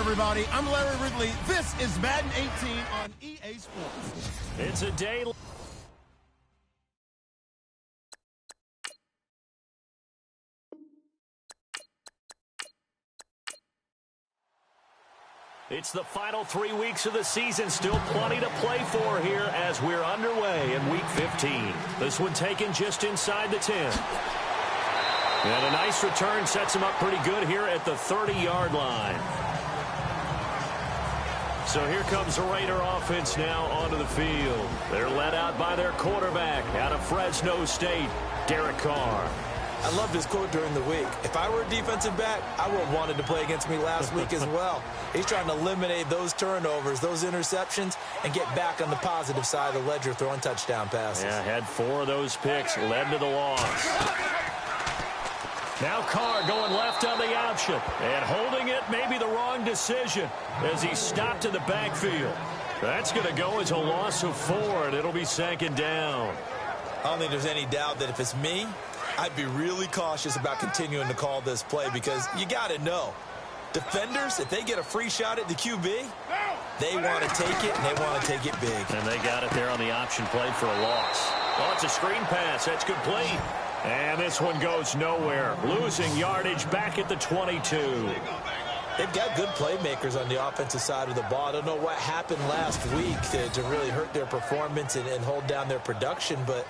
everybody. I'm Larry Ridley. This is Madden 18 on EA Sports. It's a day. It's the final 3 weeks of the season. Still plenty to play for here as we're underway in Week 15. This one taken just inside the 10. And a nice return sets him up pretty good here at the 30-yard line. So here comes the Raider offense now onto the field. They're led out by their quarterback out of Fresno State, Derek Carr. I loved his quote during the week. If I were a defensive back, I would have wanted to play against me last week as well. He's trying to eliminate those turnovers, those interceptions, and get back on the positive side of the ledger throwing touchdown passes. Yeah, had 4 of those picks, led to the loss. Now Carr going left on the option. And holding it may be the wrong decision as he stopped in the backfield. That's going to go as a loss of 4, and it'll be second down. I don't think there's any doubt that if it's me, I'd be really cautious about continuing to call this play because you got to know. Defenders, if they get a free shot at the QB, they want to take it, and they want to take it big. And they got it there on the option play for a loss. Oh, it's a screen pass. That's complete. And this one goes nowhere. Losing yardage back at the 22. They've got good playmakers on the offensive side of the ball. I don't know what happened last week to really hurt their performance and hold down their production, but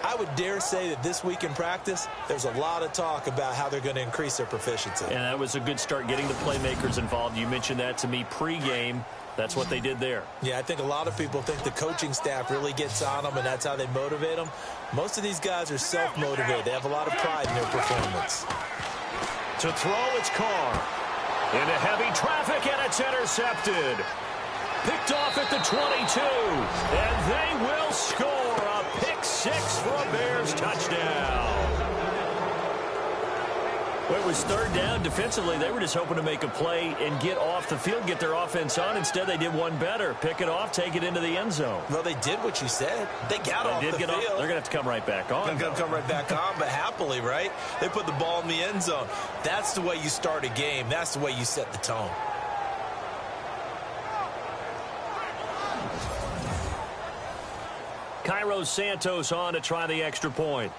I would dare say that this week in practice, there's a lot of talk about how they're going to increase their proficiency. And that was a good start getting the playmakers involved. You mentioned that to me pregame. That's what they did there. Yeah, I think a lot of people think the coaching staff really gets on them, and that's how they motivate them. Most of these guys are self-motivated. They have a lot of pride in their performance. To throw, it's Carr. Into heavy traffic, and it's intercepted. Picked off at the 22. And they will score a pick 6 for a Bears touchdown. Well, it was third down. Defensively, they were just hoping to make a play and get off the field, get their offense on. Instead, they did one better. Pick it off, take it into the end zone. Well, they did what you said. They got off the field. They're going to have to come right back on. They're going to come right back on, but happily, right? They put the ball in the end zone. That's the way you start a game. That's the way you set the tone. Cairo Santos on to try the extra point.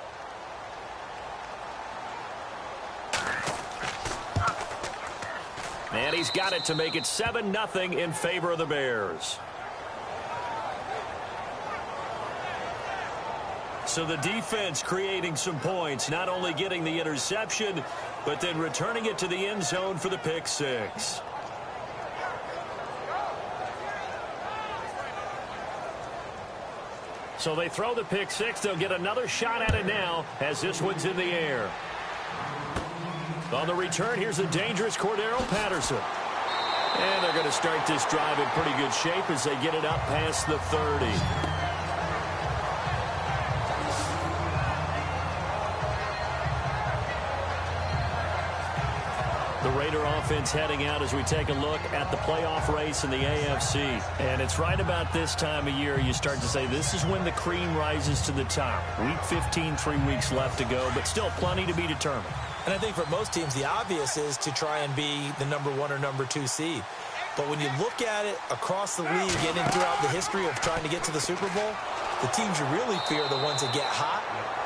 And he's got it to make it 7-0 in favor of the Bears. So the defense creating some points, not only getting the interception, but then returning it to the end zone for the pick 6. So they throw the pick 6. They'll get another shot at it now as this one's in the air. On the return, here's a dangerous Cordero Patterson. And they're going to start this drive in pretty good shape as they get it up past the 30. The Raider offense heading out as we take a look at the playoff race in the AFC. And it's right about this time of year you start to say this is when the cream rises to the top. Week 15, 3 weeks left to go, but still plenty to be determined. And I think for most teams, the obvious is to try and be the number 1 or number 2 seed. But when you look at it across the league and throughout the history of trying to get to the Super Bowl, the teams you really fear are the ones that get hot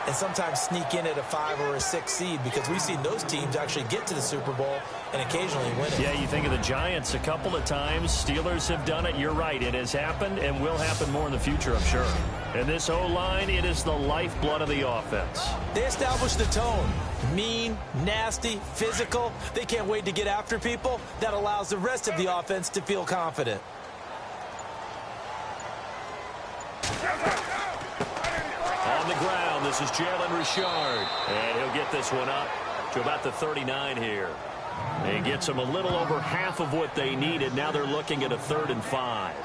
and sometimes sneak in at a 5 or a 6 seed, because we've seen those teams actually get to the Super Bowl and occasionally win it. Yeah, you think of the Giants a couple of times. Steelers have done it. You're right. It has happened and will happen more in the future, I'm sure. And this O-line, it is the lifeblood of the offense. They establish the tone. Mean, nasty, physical. They can't wait to get after people. That allows the rest of the offense to feel confident. On the ground, this is Jalen Richard. And he'll get this one up to about the 39 here. It gets them a little over half of what they needed. Now they're looking at a 3rd and 5.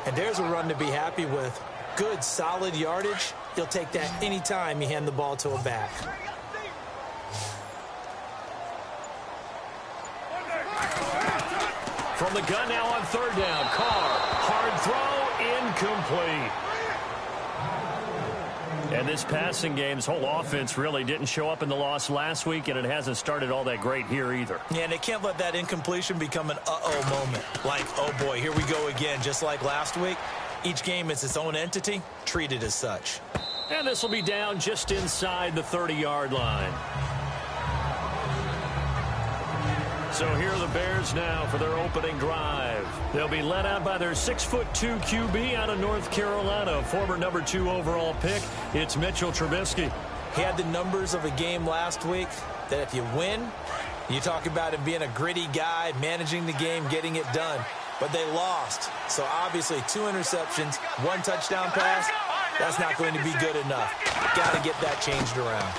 And there's a run to be happy with. Good, solid yardage. You'll take that anytime you hand the ball to a back. From the gun now on 3rd down. Carr, hard throw, incomplete. And this passing game, this whole offense really didn't show up in the loss last week, and it hasn't started all that great here either. Yeah, and they can't let that incompletion become an uh-oh moment. Like, oh boy, here we go again, just like last week. Each game is its own entity, treated as such. And this will be down just inside the 30-yard line. So here are the Bears now for their opening drive. They'll be led out by their 6'2" QB out of North Carolina, former number 2 overall pick. It's Mitchell Trubisky. He had the numbers of a game last week that if you win, you talk about him being a gritty guy, managing the game, getting it done. But they lost. So obviously 2 interceptions, 1 touchdown pass, that's not going to be good enough. Got to get that changed around.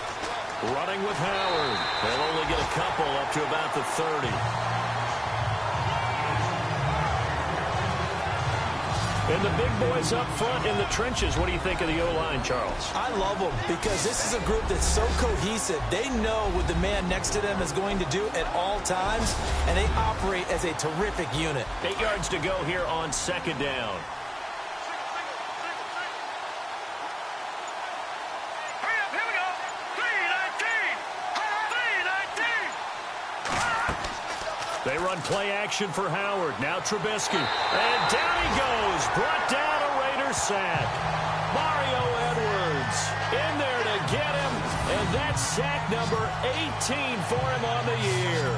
Running with Howard. They'll only get a couple up to about the 30. And the big boys up front in the trenches. What do you think of the O-line, Charles? I love them because this is a group that's so cohesive. They know what the man next to them is going to do at all times, and they operate as a terrific unit. 8 yards to go here on second down. They run play action for Howard. Now Trubisky. And down he goes. Brought down a Raider sack. Mario Edwards in there to get him. And that's sack number 18 for him on the year.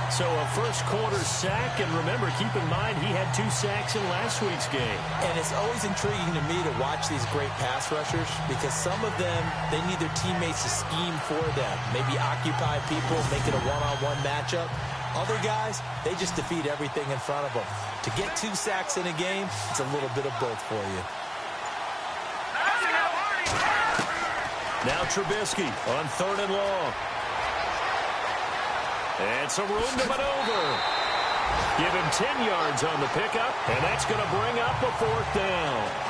So a first quarter sack. And remember, keep in mind, he had 2 sacks in last week's game. And it's always intriguing to me to watch these great pass rushers because some of them, they need their teammates to scheme for them. Maybe occupy people, make it a one-on-one matchup. Other guys, they just defeat everything in front of them. To get 2 sacks in a game, it's a little bit of both for you. Now Trubisky on 3rd and long. And some room to maneuver. Give him 10 yards on the pickup, and that's going to bring up a 4th down.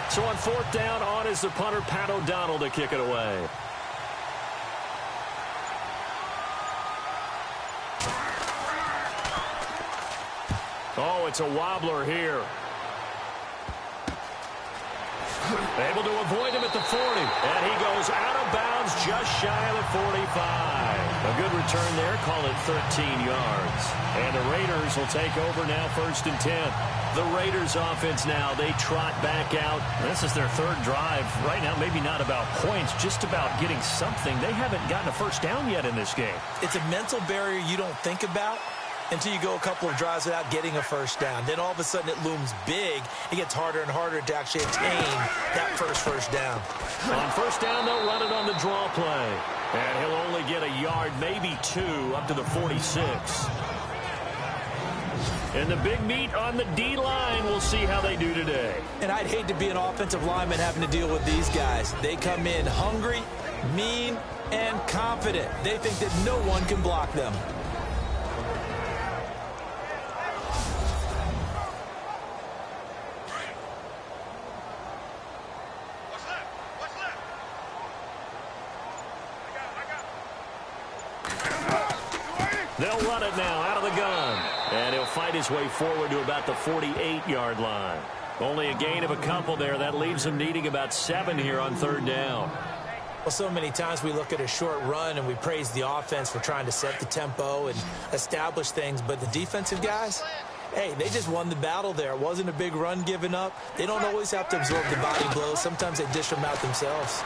So on 4th down, on is the punter, Pat O'Donnell, to kick it away. Oh, it's a wobbler here. Able to avoid him at the 40. And he goes out of bounds just shy of the 45. A good return there. Call it 13 yards. And the Raiders will take over now 1st and 10. The Raiders offense now, they trot back out. This is their 3rd drive. Right now, maybe not about points, just about getting something. They haven't gotten a first down yet in this game. It's a mental barrier you don't think about until you go a couple of drives without getting a first down. Then all of a sudden it looms big. It gets harder and harder to actually attain that first down. On 1st down, they'll run it on the draw play. And he'll only get a yard, maybe 2, up to the 46. And the big meat on the D-line, we'll see how they do today. And I'd hate to be an offensive lineman having to deal with these guys. They come in hungry, mean, and confident. They think that no one can block them. They'll run it now out of the gun. And he'll fight his way forward to about the 48-yard line. Only a gain of a couple there. That leaves him needing about 7 here on 3rd down. Well, so many times we look at a short run and we praise the offense for trying to set the tempo and establish things. But the defensive guys, hey, they just won the battle there. It wasn't a big run given up. They don't always have to absorb the body blows. Sometimes they dish them out themselves.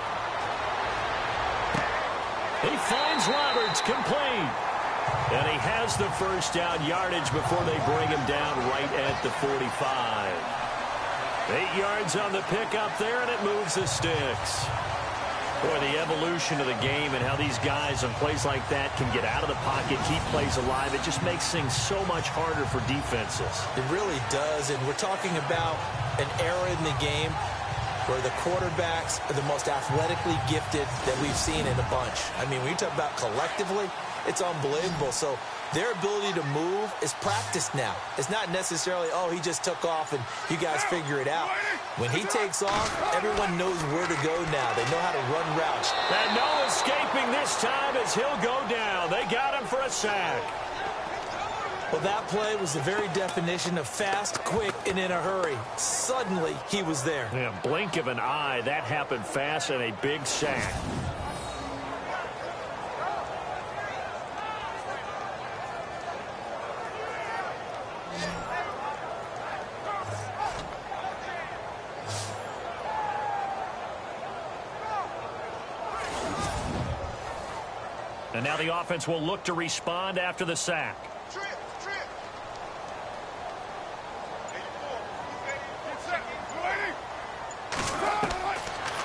He finds Roberts, complete. And he has the first down yardage before they bring him down right at the 45. 8 yards on the pickup there, and it moves the sticks. Boy, the evolution of the game and how these guys on plays like that can get out of the pocket, keep plays alive, it just makes things so much harder for defenses. It really does, and we're talking about an era in the game where the quarterbacks are the most athletically gifted that we've seen in a bunch. I mean, when you talk about collectively, it's unbelievable. So their ability to move is practiced now. It's not necessarily, oh, he just took off and you guys figure it out. When he takes off, everyone knows where to go now. They know how to run routes. And no escaping this time as he'll go down. They got him for a sack. Well, that play was the very definition of fast, quick, and in a hurry. Suddenly, he was there. Yeah, blink of an eye. That happened fast and a big sack. And now the offense will look to respond after the sack.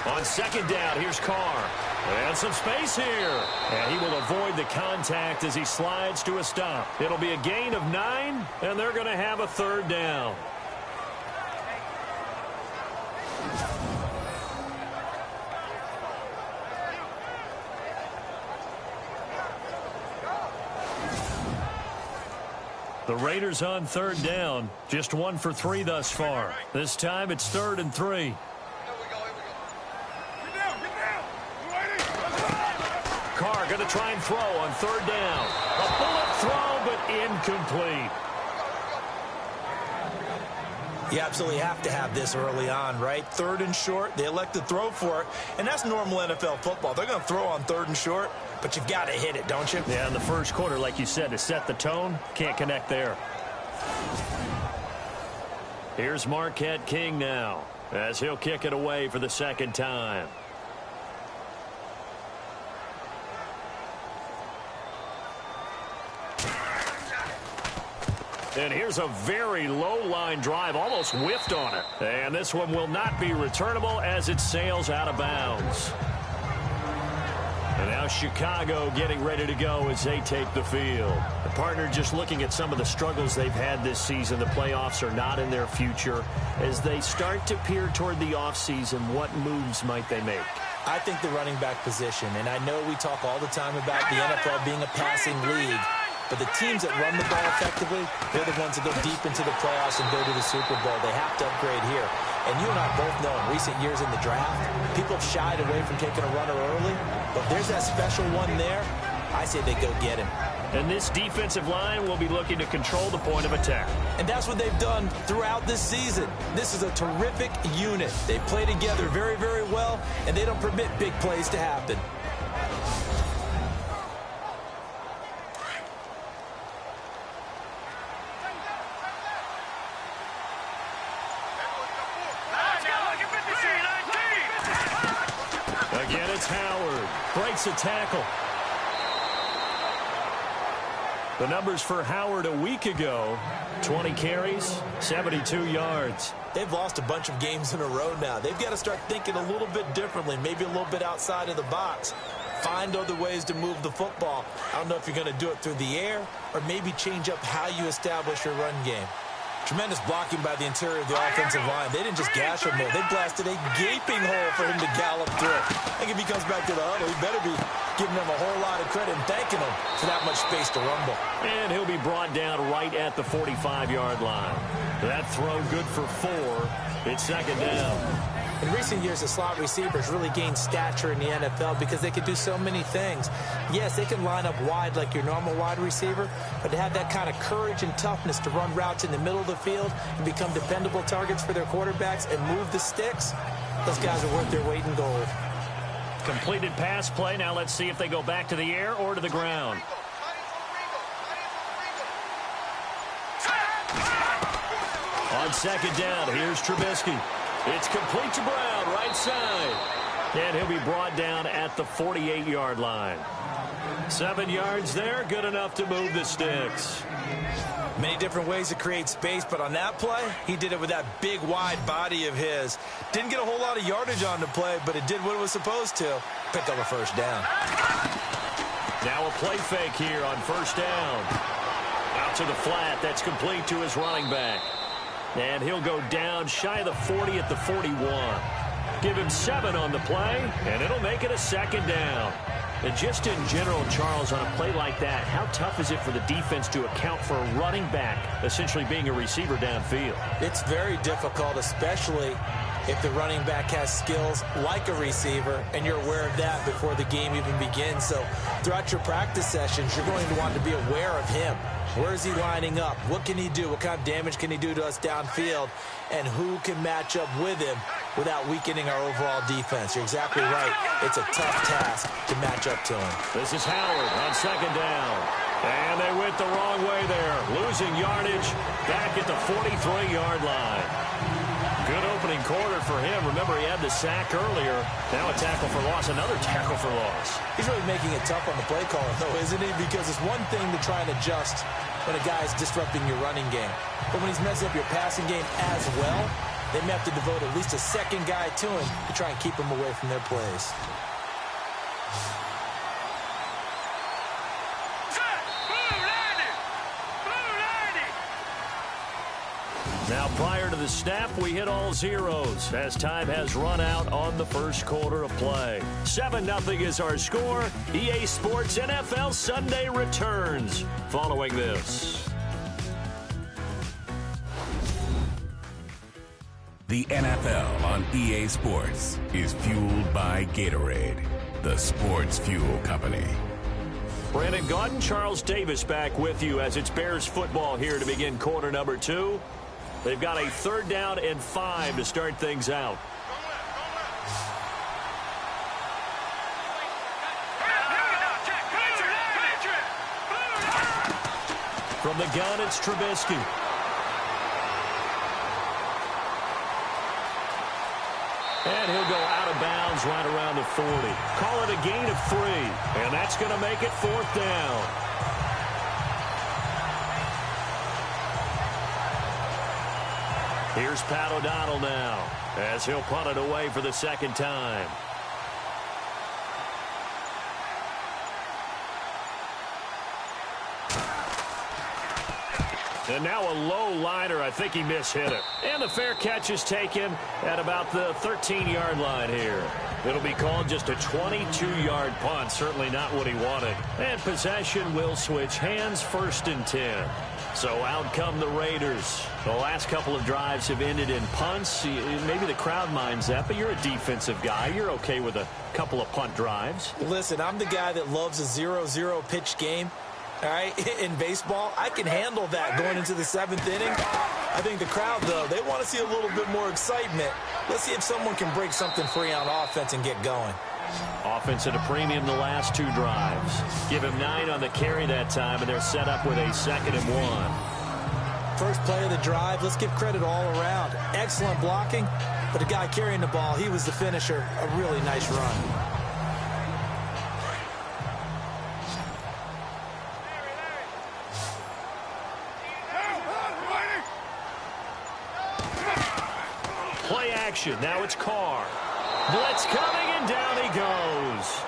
On second down, here's Carr. And some space here. And he will avoid the contact as he slides to a stop. It'll be a gain of 9, and they're going to have a third down. The Raiders on third down. Just 1 for 3 thus far. This time it's 3rd and 3. Carr going to try and throw on third down. A bullet throw, but incomplete. You absolutely have to have this early on, right? 3rd and short, they elect to throw for it, and that's normal NFL football. They're going to throw on 3rd and short, but you've got to hit it, don't you? Yeah, in the first quarter, like you said, to set the tone, can't connect there. Here's Marquette King now, as he'll kick it away for the second time. And here's a very low-line drive, almost whiffed on it. And this one will not be returnable as it sails out of bounds. And now Chicago getting ready to go as they take the field. The partner just looking at some of the struggles they've had this season. The playoffs are not in their future. As they start to peer toward the offseason, what moves might they make? I think the running back position, and I know we talk all the time about the NFL being a passing league, but the teams that run the ball effectively, they're the ones that go deep into the playoffs and go to the Super Bowl. They have to upgrade here. And you and I both know in recent years in the draft, people have shied away from taking a runner early. But if there's that special one there, I say they go get him. And this defensive line will be looking to control the point of attack. And that's what they've done throughout this season. This is a terrific unit. They play together very, very well, and they don't permit big plays to happen. Again, it's Howard. Breaks a tackle. The numbers for Howard a week ago, 20 carries, 72 yards. They've lost a bunch of games in a row now. They've got to start thinking a little bit differently, maybe a little bit outside of the box. Find other ways to move the football. I don't know if you're going to do it through the air or maybe change up how you establish your run game. Tremendous blocking by the interior of the offensive line. They didn't just gash him there. They blasted a gaping hole for him to gallop through. I think if he comes back to the huddle, he better be giving them a whole lot of credit and thanking them for that much space to rumble. And he'll be brought down right at the 45-yard line. That throw good for 4. It's second down. In recent years, the slot receivers really gained stature in the NFL because they could do so many things. Yes, they can line up wide like your normal wide receiver, but to have that kind of courage and toughness to run routes in the middle of the field and become dependable targets for their quarterbacks and move the sticks, those guys are worth their weight in gold. Completed pass play. Now let's see if they go back to the air or to the ground. On second down, here's Trubisky. It's complete to Brown, right side. And he'll be brought down at the 48-yard line. 7 yards there, good enough to move the sticks. Many different ways to create space, but on that play, he did it with that big, wide body of his. Didn't get a whole lot of yardage on the play, but it did what it was supposed to. Picked up a first down. Now a play fake here on first down. Out to the flat, that's complete to his running back. And he'll go down shy of the 40 at the 41. Give him 7 on the play, and it'll make it a second down. And just in general, Charles, on a play like that, how tough is it for the defense to account for a running back essentially being a receiver downfield? It's very difficult, especially if the running back has skills like a receiver, and you're aware of that before the game even begins. So throughout your practice sessions, you're going to want to be aware of him. Where is he lining up? What can he do? What kind of damage can he do to us downfield? And who can match up with him without weakening our overall defense? You're exactly right. It's a tough task to match up to him. This is Howard on second down. And they went the wrong way there. Losing yardage back at the 43-yard line. Good opening quarter for him. Remember, he had the sack earlier. Now a tackle for loss, another tackle for loss. He's really making it tough on the play caller, though, isn't he? Because it's one thing to try and adjust when a guy is disrupting your running game. But when he's messing up your passing game as well, they may have to devote at least a second guy to him to try and keep him away from their plays. Now, prior to the snap, we hit all zeros as time has run out on the first quarter of play. 7-0 is our score. EA Sports NFL Sunday returns following this. The NFL on EA Sports is fueled by Gatorade, the sports fuel company. Brandon Gaudin, Charles Davis back with you as it's Bears football here to begin quarter number 2. They've got a 3rd down and 5 to start things out. From the gun, it's Trubisky. And he'll go out of bounds right around the 40. Call it a gain of 3. And that's going to make it 4th down. Here's Pat O'Donnell now as he'll punt it away for the 2nd time. And now a low liner. I think he mishit it. And the fair catch is taken at about the 13-yard line here. It'll be called just a 22-yard punt. Certainly not what he wanted. And possession will switch hands, 1st and 10. So out come the Raiders. The last couple of drives have ended in punts. Maybe the crowd minds that, but you're a defensive guy. You're okay with a couple of punt drives. Listen, I'm the guy that loves a 0-0 pitch game. All right, in baseball, I can handle that going into the 7th inning. I think the crowd, though, they want to see a little bit more excitement. Let's see if someone can break something free on offense and get going. Offense at a premium the last 2 drives. Give him 9 on the carry that time, and they're set up with a 2nd and 1. First play of the drive, let's give credit all around. Excellent blocking, but the guy carrying the ball, he was the finisher. A really nice run. Play action. Now it's Carr. Blitz coming, and down he goes.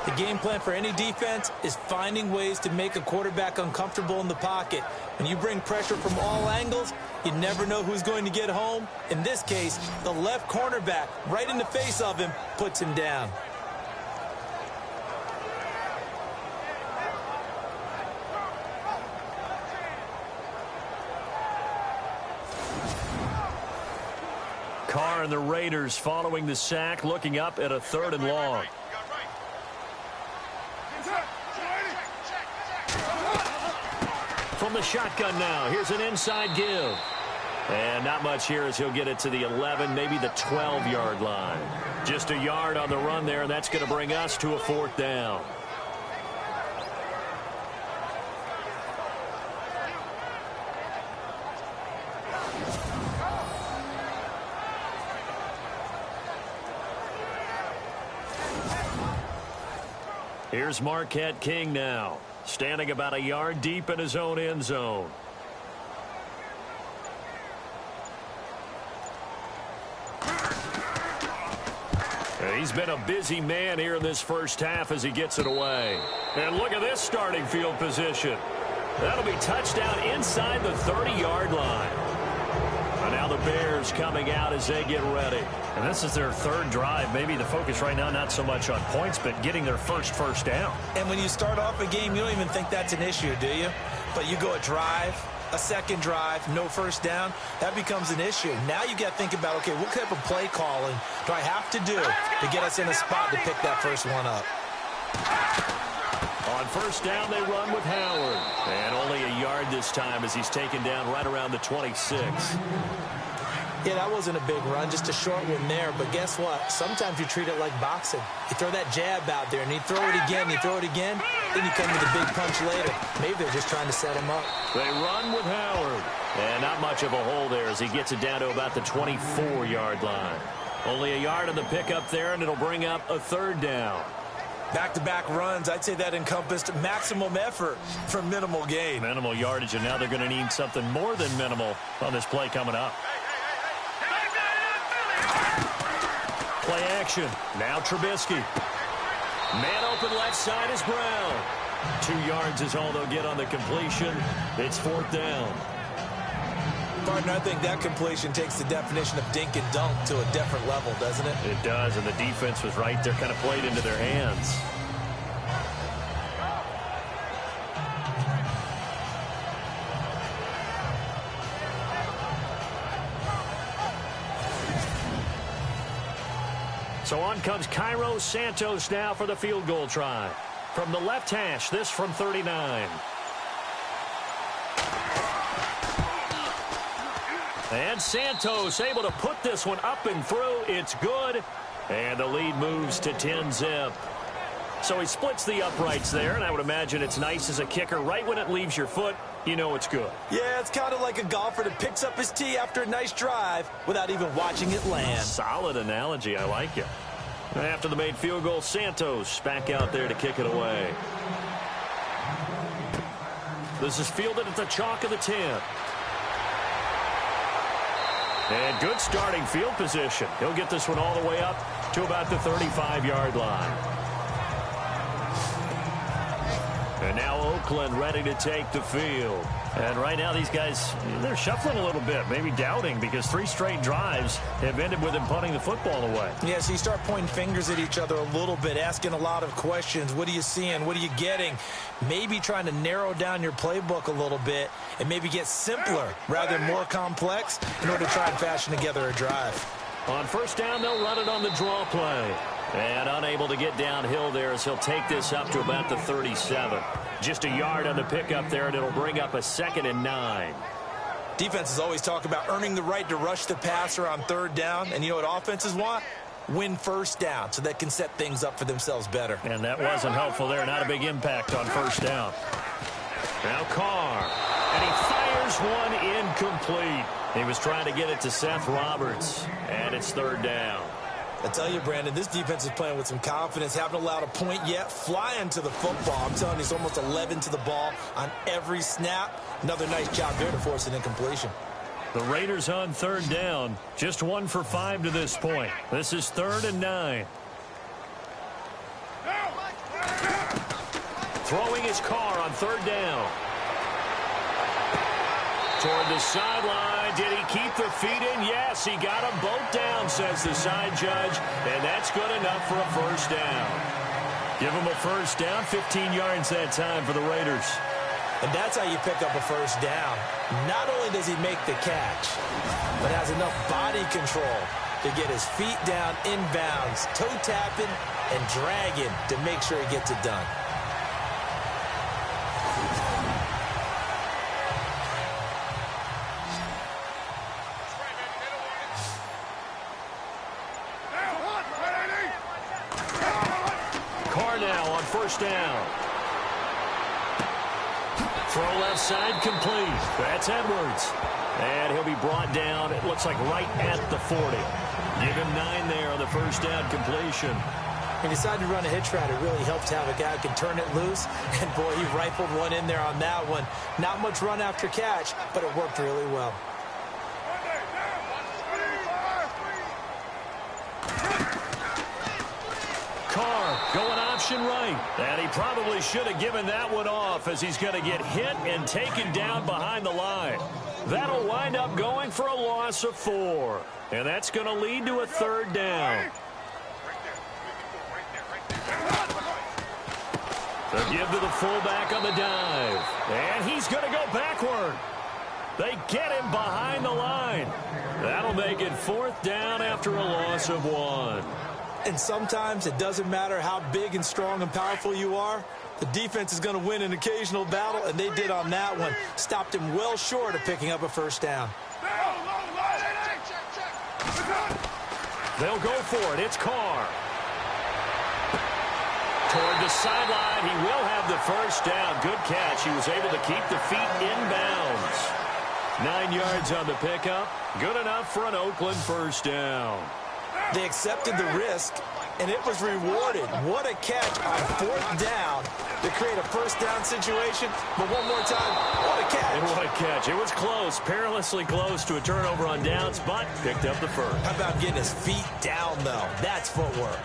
The game plan for any defense is finding ways to make a quarterback uncomfortable in the pocket. When you bring pressure from all angles, you never know who's going to get home. In this case, the left cornerback, right in the face of him, puts him down. Carr and the Raiders following the sack, looking up at a 3rd and long. From the shotgun now, here's an inside give. And not much here as he'll get it to the 11, maybe the 12-yard line. Just a yard on the run there, and that's going to bring us to a 4th down. Here's Marquette King now, standing about a yard deep in his own end zone. And he's been a busy man here in this first half as he gets it away. And look at this starting field position. That'll be touchdown inside the 30-yard line. And now the Bears coming out as they get ready. And this is their 3rd drive. Maybe the focus right now, not so much on points, but getting their first down. And when you start off a game, you don't even think that's an issue, do you? But you go a drive, a 2nd drive, no 1st down, that becomes an issue. Now you got to think about, okay, what type of play calling do I have to do to get us in a spot to pick that first one up? On first down, they run with Howard. And only a yard this time as he's taken down right around the 26. Yeah, that wasn't a big run, just a short one there. But guess what? Sometimes you treat it like boxing. You throw that jab out there, and you throw it again, then you come with a big punch later. Maybe they're just trying to set him up. They run with Howard. And not much of a hole there as he gets it down to about the 24-yard line. Only a yard on the pickup there, and it'll bring up a third down. Back-to-back runs, I'd say that encompassed maximum effort for minimal gain. Minimal yardage, and now they're going to need something more than minimal on this play coming up. Play action. Now Trubisky. Man open left side is Brown. 2 yards is all they'll get on the completion. It's fourth down. Partner, I think that completion takes the definition of dink and dunk to a different level, doesn't it? It does, and the defense was right there, kind of played into their hands. So on comes Cairo Santos now for the field goal try. From the left hash, this from 39. And Santos able to put this one up and through. It's good. And the lead moves to 10-zip. So he splits the uprights there, and I would imagine it's nice as a kicker. Right when it leaves your foot, you know it's good. Yeah, it's kind of like a golfer that picks up his tee after a nice drive without even watching it land. Solid analogy. I like it. After the made field goal, Santos back out there to kick it away. This is fielded at the chalk of the 10. And good starting field position. He'll get this one all the way up to about the 35-yard line. And now Oakland ready to take the field. And right now these guys, they're shuffling a little bit, maybe doubting, because 3 straight drives have ended with them punting the football away. Yeah, so you start pointing fingers at each other a little bit, asking a lot of questions. What are you seeing? What are you getting? Maybe trying to narrow down your playbook a little bit and maybe get simpler rather than more complex in order to try and fashion together a drive. On first down, they'll run it on the draw play. And unable to get downhill there as he'll take this up to about the 37. Just a yard on the pickup there, and it'll bring up a 2nd and 9. Defenses always talk about earning the right to rush the passer on third down. And you know what offenses want? Win first down so they can set things up for themselves better. And that wasn't helpful there. Not a big impact on first down. Now Carr. And he fires one incomplete. He was trying to get it to Seth Roberts. And it's third down. I tell you, Brandon, this defense is playing with some confidence. Haven't allowed a point yet. Flying to the football. I'm telling you, it's almost 11 to the ball on every snap. Another nice job there to force an incompletion. The Raiders on third down. Just 1 for 5 to this point. This is 3rd and 9. Throwing his Carr on third down. Toward the sideline. Did he keep the feet in? Yes, he got them both down, says the side judge. And that's good enough for a first down. Give him a first down. 15 yards that time for the Raiders. And that's how you pick up a first down. Not only does he make the catch, but has enough body control to get his feet down inbounds, toe tapping and dragging to make sure he gets it done. Carr now on first down. Throw left side complete. That's Edwards. And he'll be brought down, it looks like right at the 40. Give him 9 there on the first down completion. He decided to run a hitch route. It really helps to have a guy who can turn it loose. And, boy, he rifled one in there on that one. Not much run after catch, but it worked really well. Carr going option right. And he probably should have given that one off as he's going to get hit and taken down behind the line. That'll wind up going for a loss of 4. And that's going to lead to a third down. They'll give to the fullback on the dive. And he's going to go backward. They get him behind the line. That'll make it fourth down after a loss of 1. And sometimes it doesn't matter how big and strong and powerful you are. The defense is going to win an occasional battle, and they did on that one. Stopped him well short of picking up a first down. They'll go for it. It's Carr. Toward the sideline. He will have the first down. Good catch. He was able to keep the feet in bounds. 9 yards on the pickup. Good enough for an Oakland first down. They accepted the risk, and it was rewarded. What a catch on 4th down to create a first down situation. But one more time, what a catch. And what a catch. It was close, perilously close to a turnover on downs, but picked up the first. How about getting his feet down, though? That's footwork.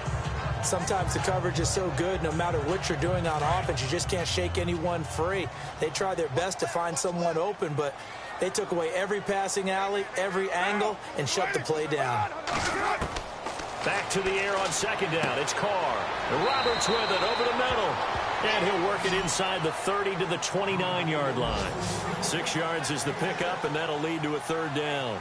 Sometimes the coverage is so good, no matter what you're doing on offense, you just can't shake anyone free. They try their best to find someone open, but they took away every passing alley, every angle, and shut the play down. Back to the air on 2nd down. It's Carr. Roberts with it over the middle. And he'll work it inside the 30 to the 29-yard line. 6 yards is the pickup, and that'll lead to a 3rd down.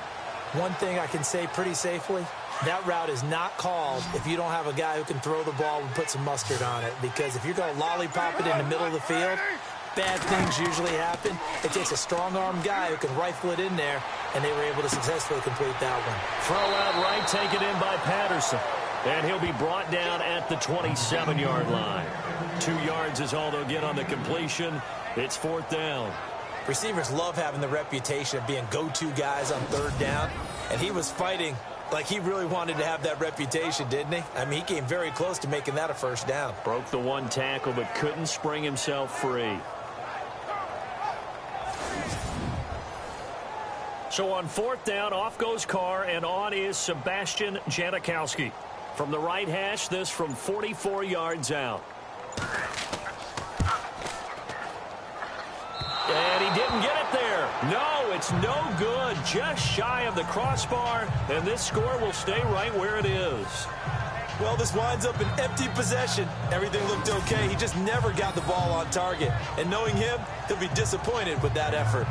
One thing I can say pretty safely, that route is not called if you don't have a guy who can throw the ball and put some mustard on it. Because if you're going to lollipop it in the middle of the field, bad things usually happen. It takes a strong-arm guy who can rifle it in there, and they were able to successfully complete that one. Throw out right, taken in by Patterson. And he'll be brought down at the 27-yard line. 2 yards is all they'll get on the completion. It's 4th down. Receivers love having the reputation of being go-to guys on 3rd down, and he was fighting like he really wanted to have that reputation, didn't he? I mean, he came very close to making that a first down. Broke the 1 tackle, but couldn't spring himself free. So on 4th down, off goes Carr, and on is Sebastian Janikowski. From the right hash, this from 44 yards out. And he didn't get it there. No, it's no good. Just shy of the crossbar, and this score will stay right where it is. Well, this winds up an empty possession. Everything looked okay. He just never got the ball on target. And knowing him, he'll be disappointed with that effort.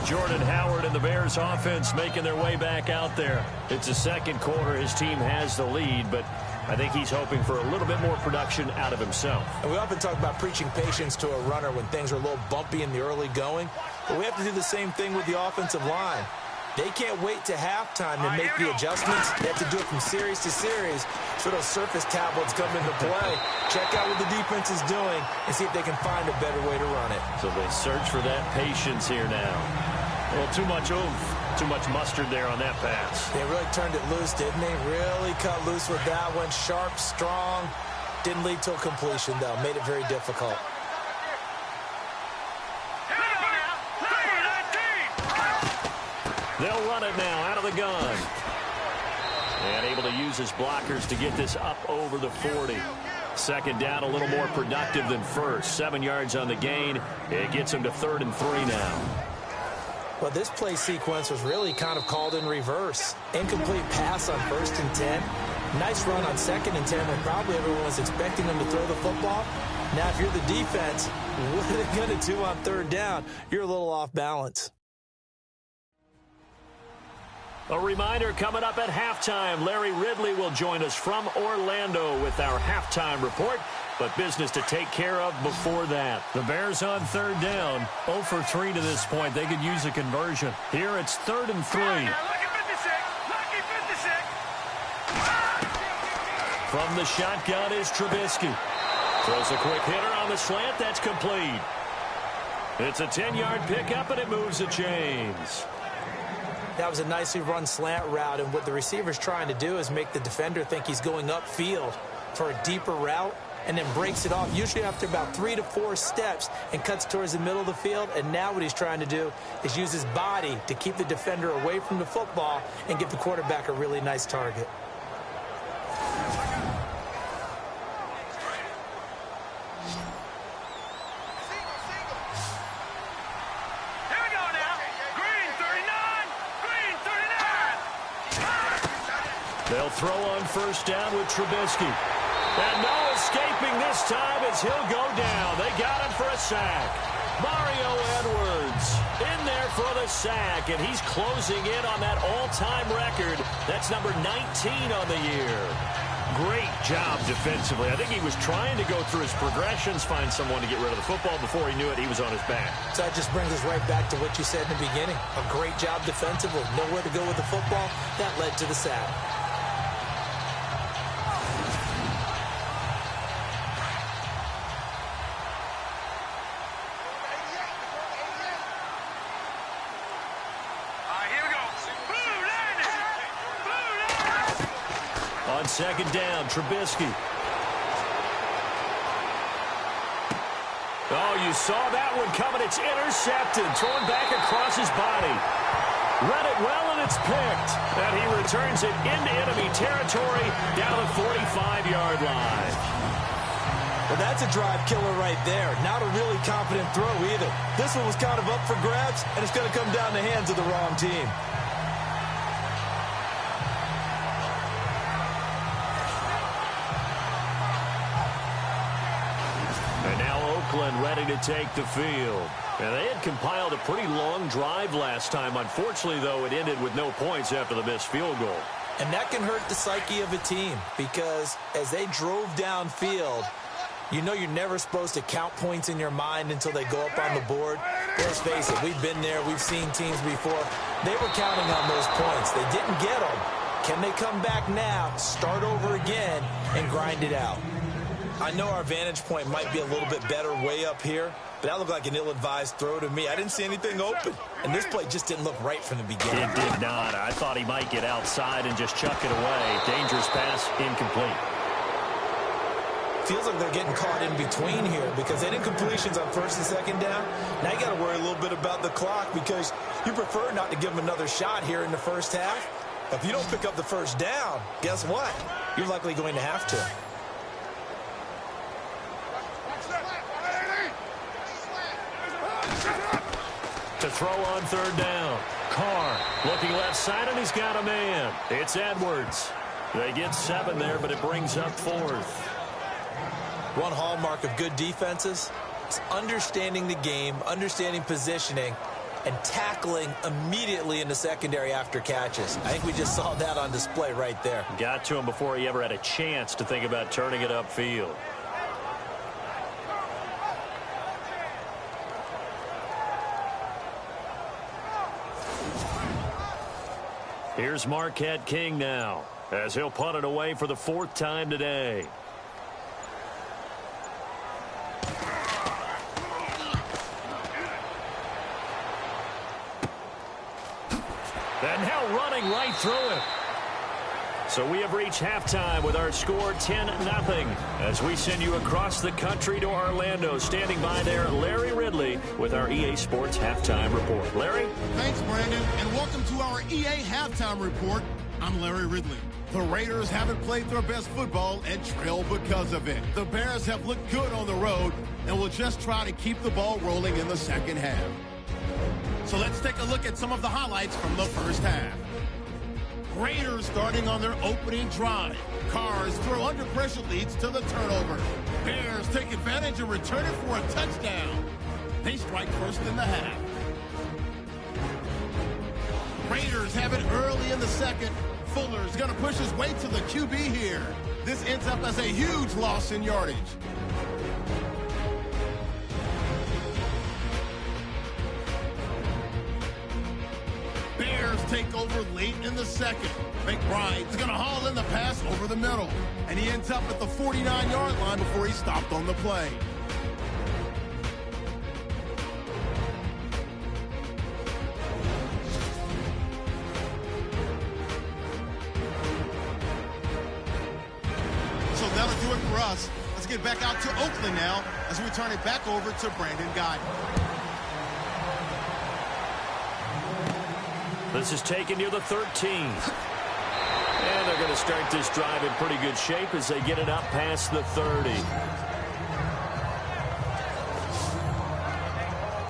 Jordan Howard and the Bears offense making their way back out there. It's the 2nd quarter. His team has the lead, but I think he's hoping for a little bit more production out of himself. And we often talk about preaching patience to a runner when things are a little bumpy in the early going, but we have to do the same thing with the offensive line. They can't wait to halftime to make the adjustments. They have to do it from series to series so those surface tablets come into play. Check out what the defense is doing and see if they can find a better way to run it. So they search for that patience here now. Well, too much oomph, too much mustard there on that pass. They really turned it loose, didn't they? Really cut loose with that one. Sharp, strong. Didn't lead to a completion, though. Made it very difficult. They'll run it now out of the gun. And able to use his blockers to get this up over the 40. 2nd down, a little more productive than first. 7 yards on the gain. It gets him to 3rd and 3 now. Well, this play sequence was really kind of called in reverse. Incomplete pass on 1st and 10. Nice run on 2nd and 10 when probably everyone was expecting them to throw the football. Now, if you're the defense, what are they going to do on 3rd down? You're a little off balance. A reminder coming up at halftime. Larry Ridley will join us from Orlando with our halftime report. But business to take care of before that. The Bears on 3rd down. 0 for 3 to this point. They could use a conversion. Here it's 3rd and 3. From the shotgun is Trubisky. Throws a quick hitter on the slant. That's complete. It's a 10-yard pickup, and it moves the chains. That was a nicely run slant route, and what the receiver's trying to do is make the defender think he's going upfield for a deeper route, and then breaks it off, usually after about 3 to 4 steps, and cuts towards the middle of the field. And now what he's trying to do is use his body to keep the defender away from the football and give the quarterback a really nice target. They'll throw on 1st down with Trubisky. And no escaping this time as he'll go down. They got him for a sack. Mario Edwards in there for the sack, and he's closing in on that all-time record. That's number 19 on the year. Great job defensively. I think he was trying to go through his progressions, find someone to get rid of the football. Before he knew it, he was on his back. So that just brings us right back to what you said in the beginning. A great job defensively. Nowhere to go with the football. That led to the sack. On second down, Trubisky. Oh, you saw that one coming. It's intercepted. Thrown back across his body. Read it well, and it's picked. And he returns it into enemy territory down the 45-yard line. Well, that's a drive killer right there. Not a really confident throw either. This one was kind of up for grabs, and it's going to come down the hands of the wrong team. Ready to take the field. And they had compiled a pretty long drive last time. Unfortunately, though, it ended with no points after the missed field goal. And that can hurt the psyche of a team because as they drove downfield, you know you're never supposed to count points in your mind until they go up on the board. Let's face it, we've been there. We've seen teams before. They were counting on those points. They didn't get them. Can they come back now, start over again, and grind it out? I know our vantage point might be a little bit better way up here, but that looked like an ill-advised throw to me. I didn't see anything open, and this play just didn't look right from the beginning. It did not. I thought he might get outside and just chuck it away. Dangerous pass, incomplete. Feels like they're getting caught in between here because they didn't completions on first and second down. Now you got to worry a little bit about the clock because you prefer not to give them another shot here in the first half. If you don't pick up the first down, guess what? You're likely going to have to. To throw on third down. Carr looking left side, and he's got a man. It's Edwards. They get 7 there, but it brings up 4th. One hallmark of good defenses is understanding the game, understanding positioning, and tackling immediately in the secondary after catches. I think we just saw that on display right there. Got to him before he ever had a chance to think about turning it upfield. Here's Marquette King now, as he'll punt it away for the 4th time today. And now running right through it. So we have reached halftime with our score 10-0 as we send you across the country to Orlando. Standing by there, Larry Ridley with our EA Sports Halftime Report. Larry? Thanks, Brandon, and welcome to our EA Halftime Report. I'm Larry Ridley. The Raiders haven't played their best football and trail because of it. The Bears have looked good on the road and will just try to keep the ball rolling in the second half. So let's take a look at some of the highlights from the first half. Raiders starting on their opening drive. Carr's throw under pressure leads to the turnover. Bears take advantage and return it for a touchdown. They strike first in the half. Raiders have it early in the second. Fuller's going to push his way to the QB here. This ends up as a huge loss in yardage. Bears take over late in the second. McBride's going to haul in the pass over the middle. And he ends up at the 49-yard line before he stopped on the play. So that'll do it for us. Let's get back out to Oakland now as we turn it back over to Brandon Guy. This is taken near the 13. And they're going to start this drive in pretty good shape as they get it up past the 30.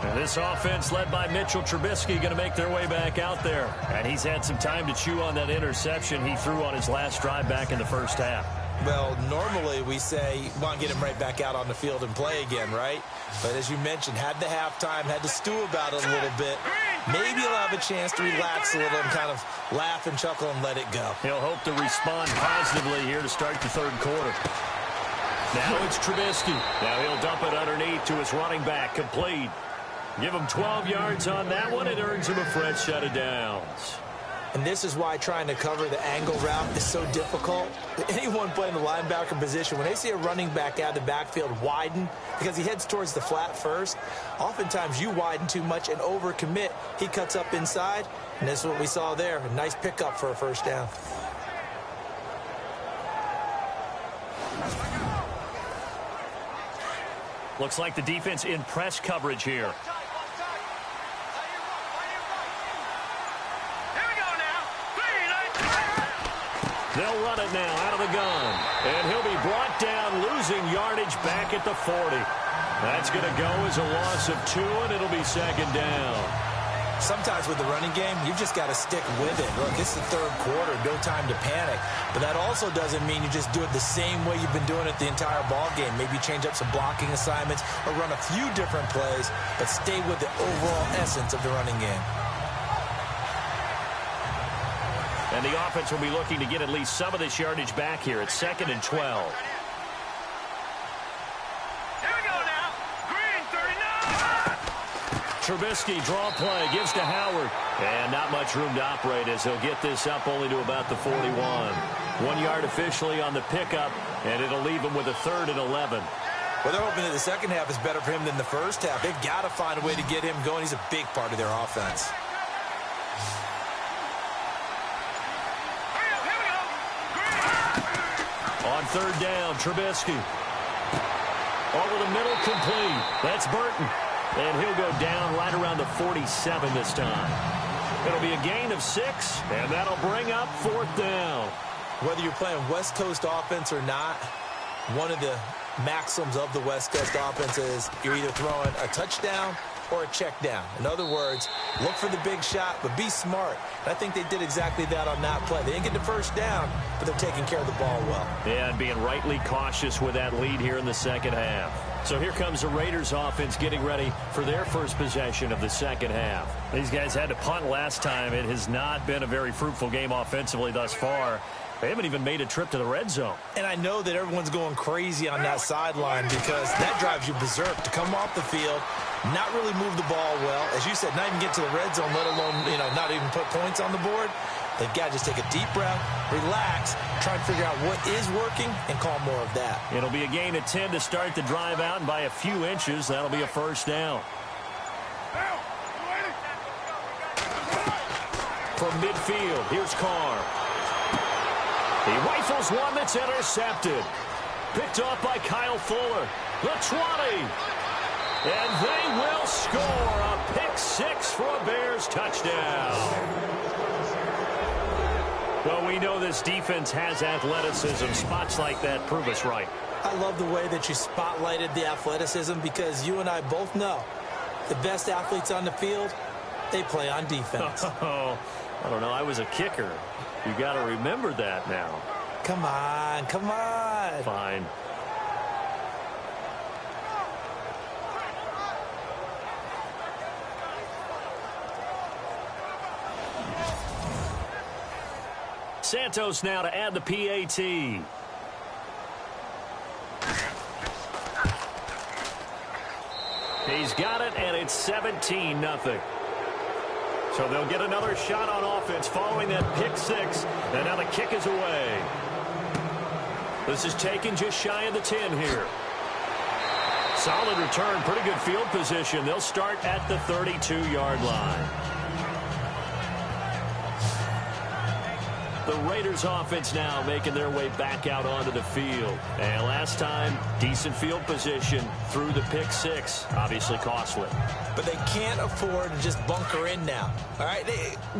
And this offense led by Mitchell Trubisky going to make their way back out there. And he's had some time to chew on that interception he threw on his last drive back in the first half. Well, normally we say, want to get him right back out on the field and play again, right? But as you mentioned, had the halftime, had to stew about it a little bit. maybe he'll have a chance to relax a little and kind of laugh and chuckle and let it go. He'll hope to respond positively here to start the third quarter. Now it's Trubisky. Now he'll dump it underneath to his running back. Complete. Give him 12 yards on that one. It earns him a fresh set of downs. And this is why trying to cover the angle route is so difficult. Anyone playing the linebacker position, when they see a running back out of the backfield widen, because he heads towards the flat first, oftentimes you widen too much and overcommit. He cuts up inside, and this is what we saw there. A nice pickup for a first down. Looks like the defense in press coverage here. They'll run it now out of the gun. And he'll be brought down, losing yardage back at the 40. That's going to go as a loss of 2, and it'll be second down. Sometimes with the running game, you've just got to stick with it. Look, it's the third quarter, no time to panic. But that also doesn't mean you just do it the same way you've been doing it the entire ball game. Maybe change up some blocking assignments or run a few different plays, but stay with the overall essence of the running game. And the offense will be looking to get at least some of this yardage back here. It's 2nd and 12. Here we go now. Green, 39. Trubisky, draw play, gives to Howard. And not much room to operate as he'll get this up only to about the 41. 1 yard officially on the pickup, and it'll leave him with a 3rd and 11. Well, they're hoping that the second half is better for him than the first half. They've got to find a way to get him going. He's a big part of their offense. On 3rd down, Trubisky. Over the middle, complete. That's Burton. And he'll go down right around the 47 this time. It'll be a gain of 6, and that'll bring up 4th down. Whether you're playing West Coast offense or not, one of the maxims of the West Coast offense is you're either throwing a touchdown or a check down. In other words, look for the big shot, but be smart. And I think they did exactly that on that play. They didn't get the first down, but they're taking care of the ball well. Yeah, and being rightly cautious with that lead here in the second half. So here comes the Raiders offense getting ready for their first possession of the second half. These guys had to punt last time. It has not been a very fruitful game offensively thus far. They haven't even made a trip to the red zone. And I know that everyone's going crazy on that sideline because that drives you berserk to come off the field, not really move the ball well. As you said, not even get to the red zone, let alone, not even put points on the board. They've got to just take a deep breath, relax, try and figure out what is working, and call more of that. It'll be a gain of 10 to start the drive out, and by a few inches, that'll be a first down. From midfield, here's Carr. He rifles one that's intercepted. Picked off by Kyle Fuller. The 20. And they will score a pick 6 for a Bears touchdown. Well, we know this defense has athleticism. Spots like that prove us right. I love the way that you spotlighted the athleticism because you and I both know the best athletes on the field, they play on defense. Oh, I don't know. I was a kicker. You got to remember that now. Come on, come on. Fine. Santos now to add the PAT. He's got it, and it's 17-0. So they'll get another shot on offense following that pick 6. And now the kick is away. This is taken just shy of the 10 here. Solid return, pretty good field position. They'll start at the 32-yard line. The Raiders offense now making their way back out onto the field. And last time, decent field position through the pick 6. Obviously costly. But they can't afford to just bunker in now. All right,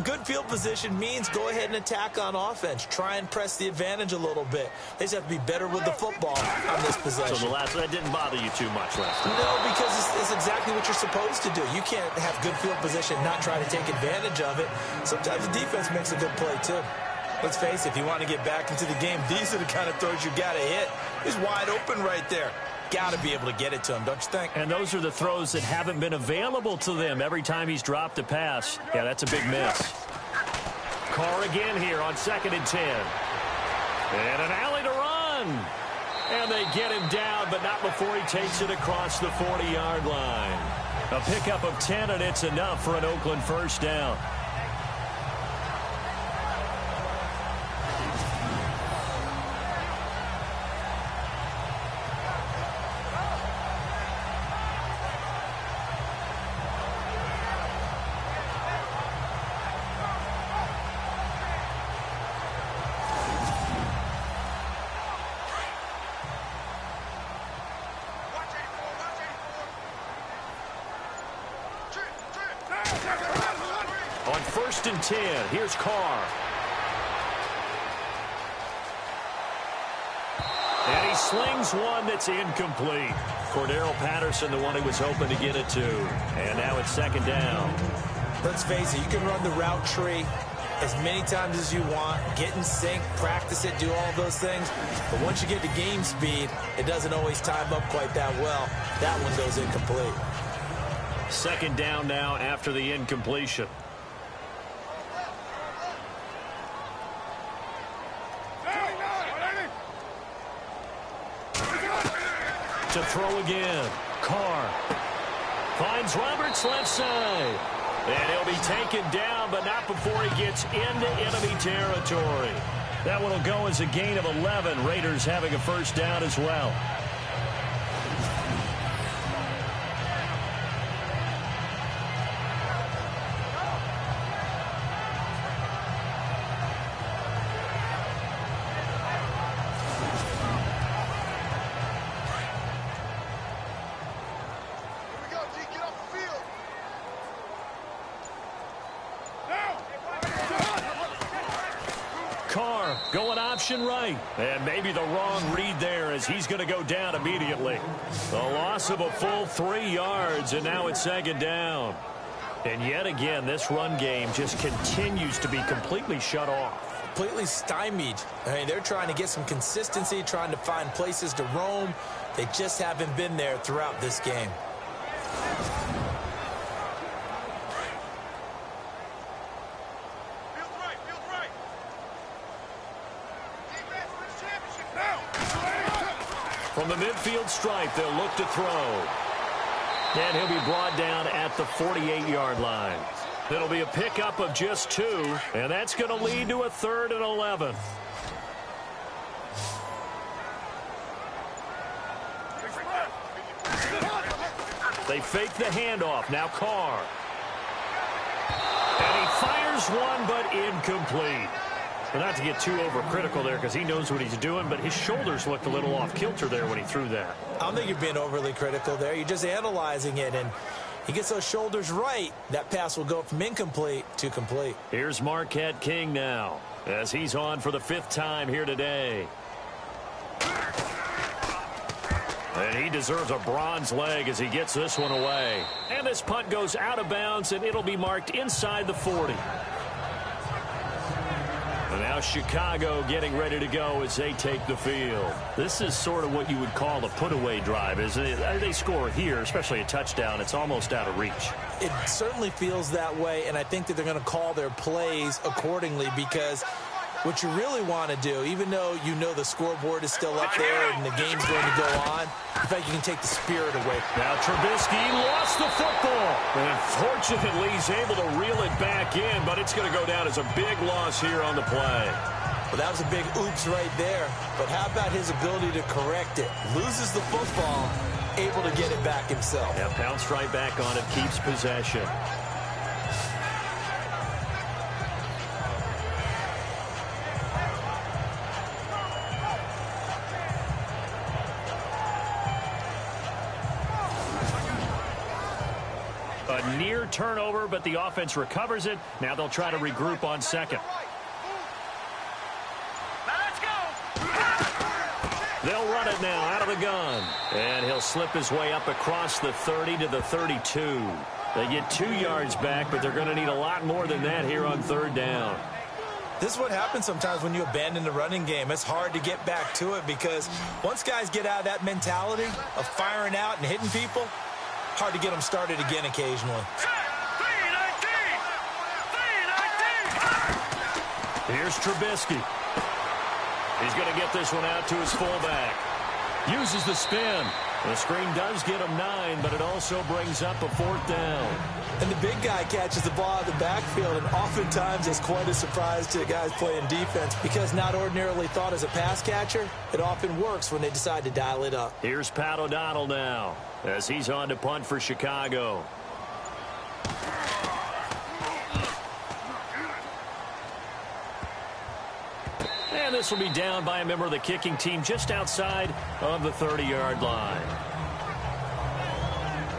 good field position means go ahead and attack on offense. Try and press the advantage a little bit. They just have to be better with the football on this possession. So that didn't bother you too much last time? No, because it's exactly what you're supposed to do. You can't have good field position and not try to take advantage of it. Sometimes the defense makes a good play, too. Let's face it, if you want to get back into the game, these are the kind of throws you got to hit. He's wide open right there. got to be able to get it to him, don't you think? And those are the throws that haven't been available to them every time he's dropped a pass. Yeah, that's a big miss. Carr again here on 2nd and 10. And an alley to run. And they get him down, but not before he takes it across the 40-yard line. A pickup of 10, and it's enough for an Oakland first down. On 1st and 10, here's Carr. And he slings one that's incomplete. Cordero Patterson, the one he was hoping to get it to. And now it's 2nd down. Let's face it, you can run the route tree as many times as you want, get in sync, practice it, do all those things. But once you get to game speed, it doesn't always time up quite that well. That one goes incomplete. 2nd down now after the incompletion. To throw again. Carr finds Roberts left side. And he'll be taken down, but not before he gets into enemy territory. That one will go as a gain of 11. Raiders having a first down as well. Carr going option right. And maybe the wrong read there as he's going to go down immediately. The loss of a full 3 yards, and now it's 2nd down. And yet again, this run game just continues to be completely shut off. Completely stymied. I mean, they're trying to get some consistency, trying to find places to roam. They just haven't been there throughout this game. From the midfield stripe, they'll look to throw. And he'll be brought down at the 48-yard line. It'll be a pickup of just 2, and that's going to lead to a 3rd and 11. They fake the handoff. Now Carr. And he fires one, but incomplete. Well, not to get too overcritical there because he knows what he's doing, but his shoulders looked a little off kilter there when he threw that. I don't think you're being overly critical there. You're just analyzing it, and he gets those shoulders right. That pass will go from incomplete to complete. Here's Marquette King now as he's on for the 5th time here today. And he deserves a bronze leg as he gets this one away. And this punt goes out of bounds, and it'll be marked inside the 40. And now Chicago getting ready to go as they take the field. This is sort of what you would call a put-away drive, isn't it? They score here, especially a touchdown. It's almost out of reach. It certainly feels that way, and I think that they're going to call their plays accordingly because what you really want to do, even though you know the scoreboard is still up there and the game's going to go on, in fact, you can take the spirit away. Now Trubisky lost the football. And fortunately, he's able to reel it back in, but it's going to go down as a big loss here on the play. Well, that was a big oops right there. But how about his ability to correct it? Loses the football, able to get it back himself. Yeah, pounced right back on it, keeps possession. A near turnover, but the offense recovers it. Now they'll try to regroup on 2nd. They'll run it now out of the gun. And he'll slip his way up across the 30 to the 32. They get 2 yards back, but they're going to need a lot more than that here on 3rd down. This is what happens sometimes when you abandon the running game. It's hard to get back to it because once guys get out of that mentality of firing out and hitting people, hard to get them started again occasionally. Here's Trubisky. He's going to get this one out to his fullback. Uses the spin. The screen does get him 9, but it also brings up a 4th down. And the big guy catches the ball out of the backfield, and oftentimes it's quite a surprise to the guys playing defense because not ordinarily thought as a pass catcher, it often works when they decide to dial it up. Here's Pat O'Donnell now as he's on to punt for Chicago. And this will be down by a member of the kicking team just outside of the 30-yard line.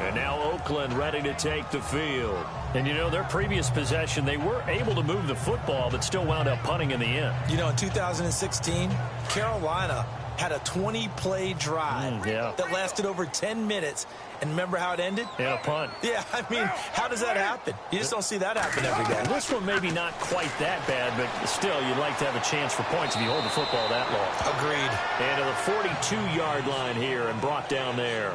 And now Oakland ready to take the field. And, you know, their previous possession, they were able to move the football but still wound up punting in the end. You know, in 2016, Carolina had a 20-play drive that lasted over 10 minutes. And remember how it ended? Yeah, a punt. Yeah, I mean, how does that happen? You just don't see that happen every day. This one maybe not quite that bad, but still, you'd like to have a chance for points if you hold the football that long. Agreed. And to the 42-yard line here and brought down there.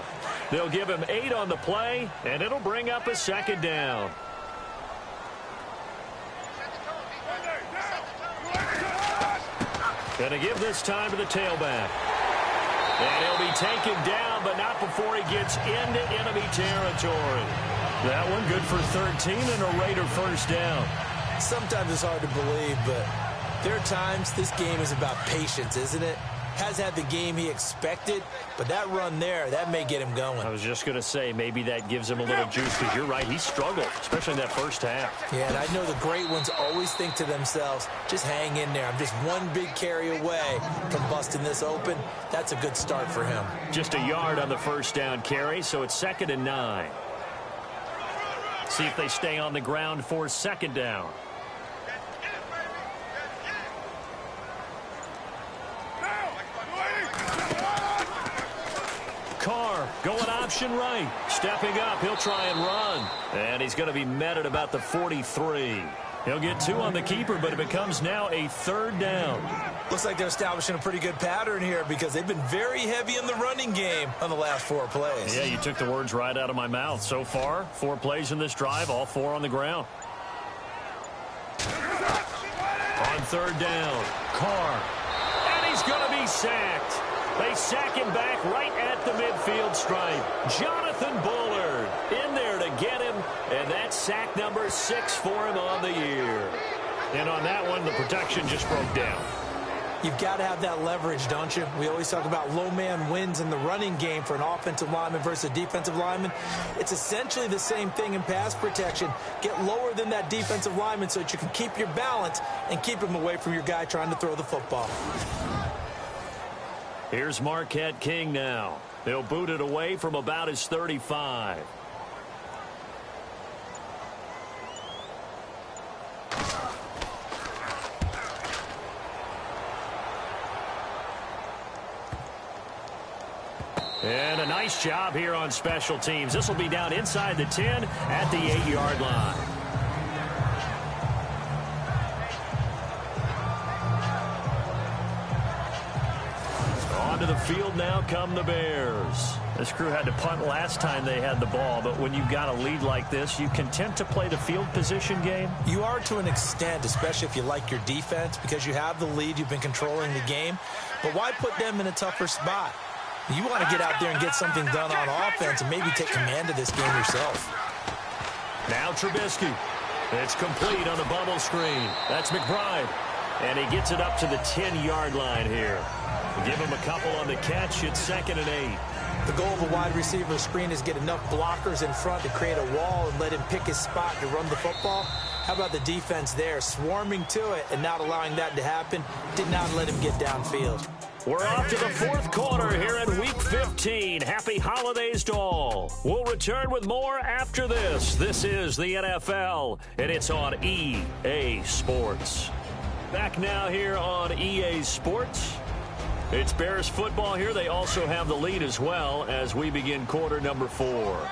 They'll give him 8 on the play, and it'll bring up a 2nd down. Gonna give this time to the tailback. And he'll be taken down, but not before he gets into enemy territory. That one good for 13 and a Raider 1st down. Sometimes it's hard to believe, but there are times this game is about patience, isn't it? Has had the game he expected, but that run there, that may get him going. I was just going to say, maybe that gives him a little juice, because you're right, he struggled, especially in that first half. Yeah, and I know the great ones always think to themselves, just hang in there. I'm just one big carry away from busting this open. That's a good start for him. Just a yard on the 1st down carry, so it's 2nd and 9. See if they stay on the ground for 2nd down. Carr going option right. Stepping up, he'll try and run. And he's going to be met at about the 43. He'll get 2 on the keeper, but it becomes now a 3rd down. Looks like they're establishing a pretty good pattern here because they've been very heavy in the running game on the last 4 plays. Yeah, you took the words right out of my mouth. So far, 4 plays in this drive, all 4 on the ground. On 3rd down, Carr. And he's going to be sacked. They sack him back right at the midfield stripe. Jonathan Bullard in there to get him, and that's sack number 6 for him on the year. And on that one, the protection just broke down. You've got to have that leverage, don't you? We always talk about low man wins in the running game for an offensive lineman versus a defensive lineman. It's essentially the same thing in pass protection. Get lower than that defensive lineman so that you can keep your balance and keep him away from your guy trying to throw the football. Here's Marquette King now. They'll boot it away from about his 35. And a nice job here on special teams. This will be down inside the 10 at the 8-yard line. Onto the field now come the Bears. This crew had to punt last time they had the ball, but when you've got a lead like this, you content to play the field position game? You are to an extent, especially if you like your defense, because you have the lead, you've been controlling the game. But why put them in a tougher spot? You want to get out there and get something done on offense and maybe take command of this game yourself. Now Trubisky. It's complete on the bubble screen. That's McBride. And he gets it up to the 10-yard line here. Give him a couple on the catch. It's 2nd and 8. The goal of a wide receiver screen is get enough blockers in front to create a wall and let him pick his spot to run the football. How about the defense there, swarming to it and not allowing that to happen? Did not let him get downfield. We're off to the 4th quarter here in Week 15. Happy holidays to all. We'll return with more after this. This is the NFL, and it's on EA Sports. Back now here on EA Sports. It's Bears football here. They also have the lead as well as we begin quarter number 4.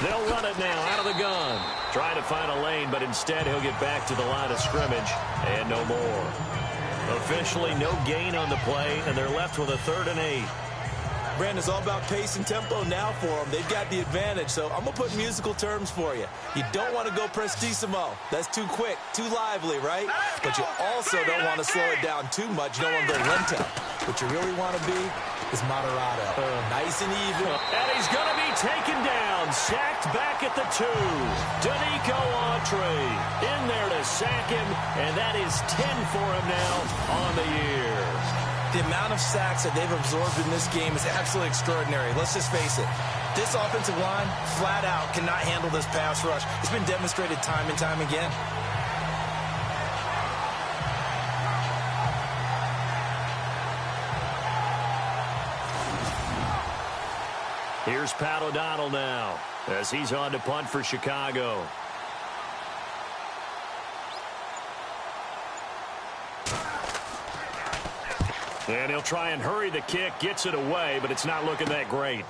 They'll run it now out of the gun. Trying to find a lane, but instead he'll get back to the line of scrimmage and no more. Officially no gain on the play, and they're left with a 3rd and 8. Brandon, it's all about pace and tempo now for them. They've got the advantage, so I'm going to put musical terms for you. You don't want to go prestissimo. That's too quick, too lively, right? But you also don't want to slow it down too much. You don't want to go lento. What you really want to be is moderato. Nice and even. And he's going to be taken down. Sacked back at the 2. Danico Autry in there to sack him, and that is 10 for him now on the year. The amount of sacks that they've absorbed in this game is absolutely extraordinary. Let's just face it. This offensive line, flat out, cannot handle this pass rush. It's been demonstrated time and time again. Here's Pat O'Donnell now as he's on to punt for Chicago. And he'll try and hurry the kick, gets it away, but it's not looking that great.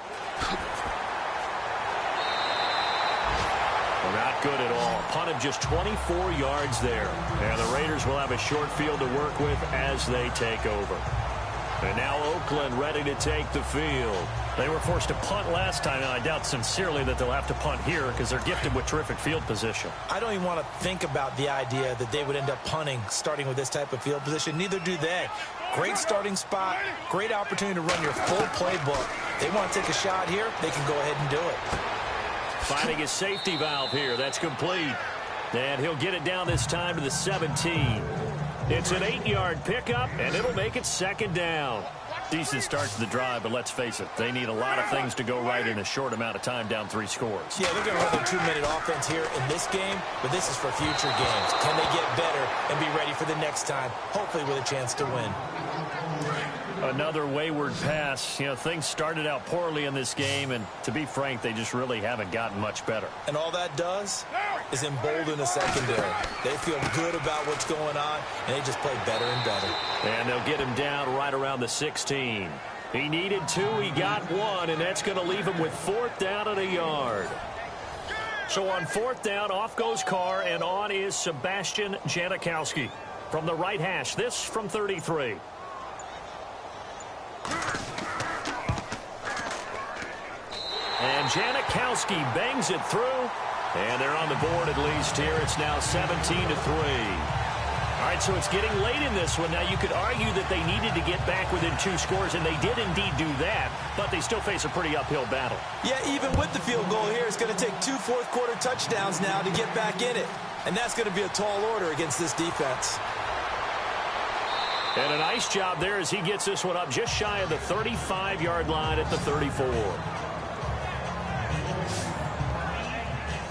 Well, not good at all. Punt of just 24 yards there. And the Raiders will have a short field to work with as they take over. And now Oakland ready to take the field. They were forced to punt last time, and I doubt sincerely that they'll have to punt here because they're gifted with terrific field position. I don't even want to think about the idea that they would end up punting starting with this type of field position. Neither do they. Great starting spot, great opportunity to run your full playbook. They want to take a shot here, they can go ahead and do it. Finding his safety valve here. That's complete. And he'll get it down this time to the 17. It's an 8-yard pickup, and it'll make it 2nd down. Decent start to the drive, but let's face it, they need a lot of things to go right in a short amount of time, down 3 scores. Yeah, they're going to run their 2-minute offense here in this game, but this is for future games. Can they get better and be ready for the next time, hopefully with a chance to win? Another wayward pass. You know, things started out poorly in this game, and to be frank, they just really haven't gotten much better. And all that does is embolden the secondary. They feel good about what's going on, and they just play better and better. And they'll get him down right around the 16. He needed 2, he got 1, and that's going to leave him with 4th down and a yard. So on 4th down, off goes Carr, and on is Sebastian Janikowski. From the right hash, this from 33. And Janikowski bangs it through. And they're on the board at least here. It's now 17-3. All right, so it's getting late in this one. Now, you could argue that they needed to get back within 2 scores, and they did indeed do that, but they still face a pretty uphill battle. Yeah, even with the field goal here, it's going to take 2 fourth-quarter touchdowns now to get back in it. And that's going to be a tall order against this defense. And a nice job there as he gets this one up just shy of the 35-yard line at the 34.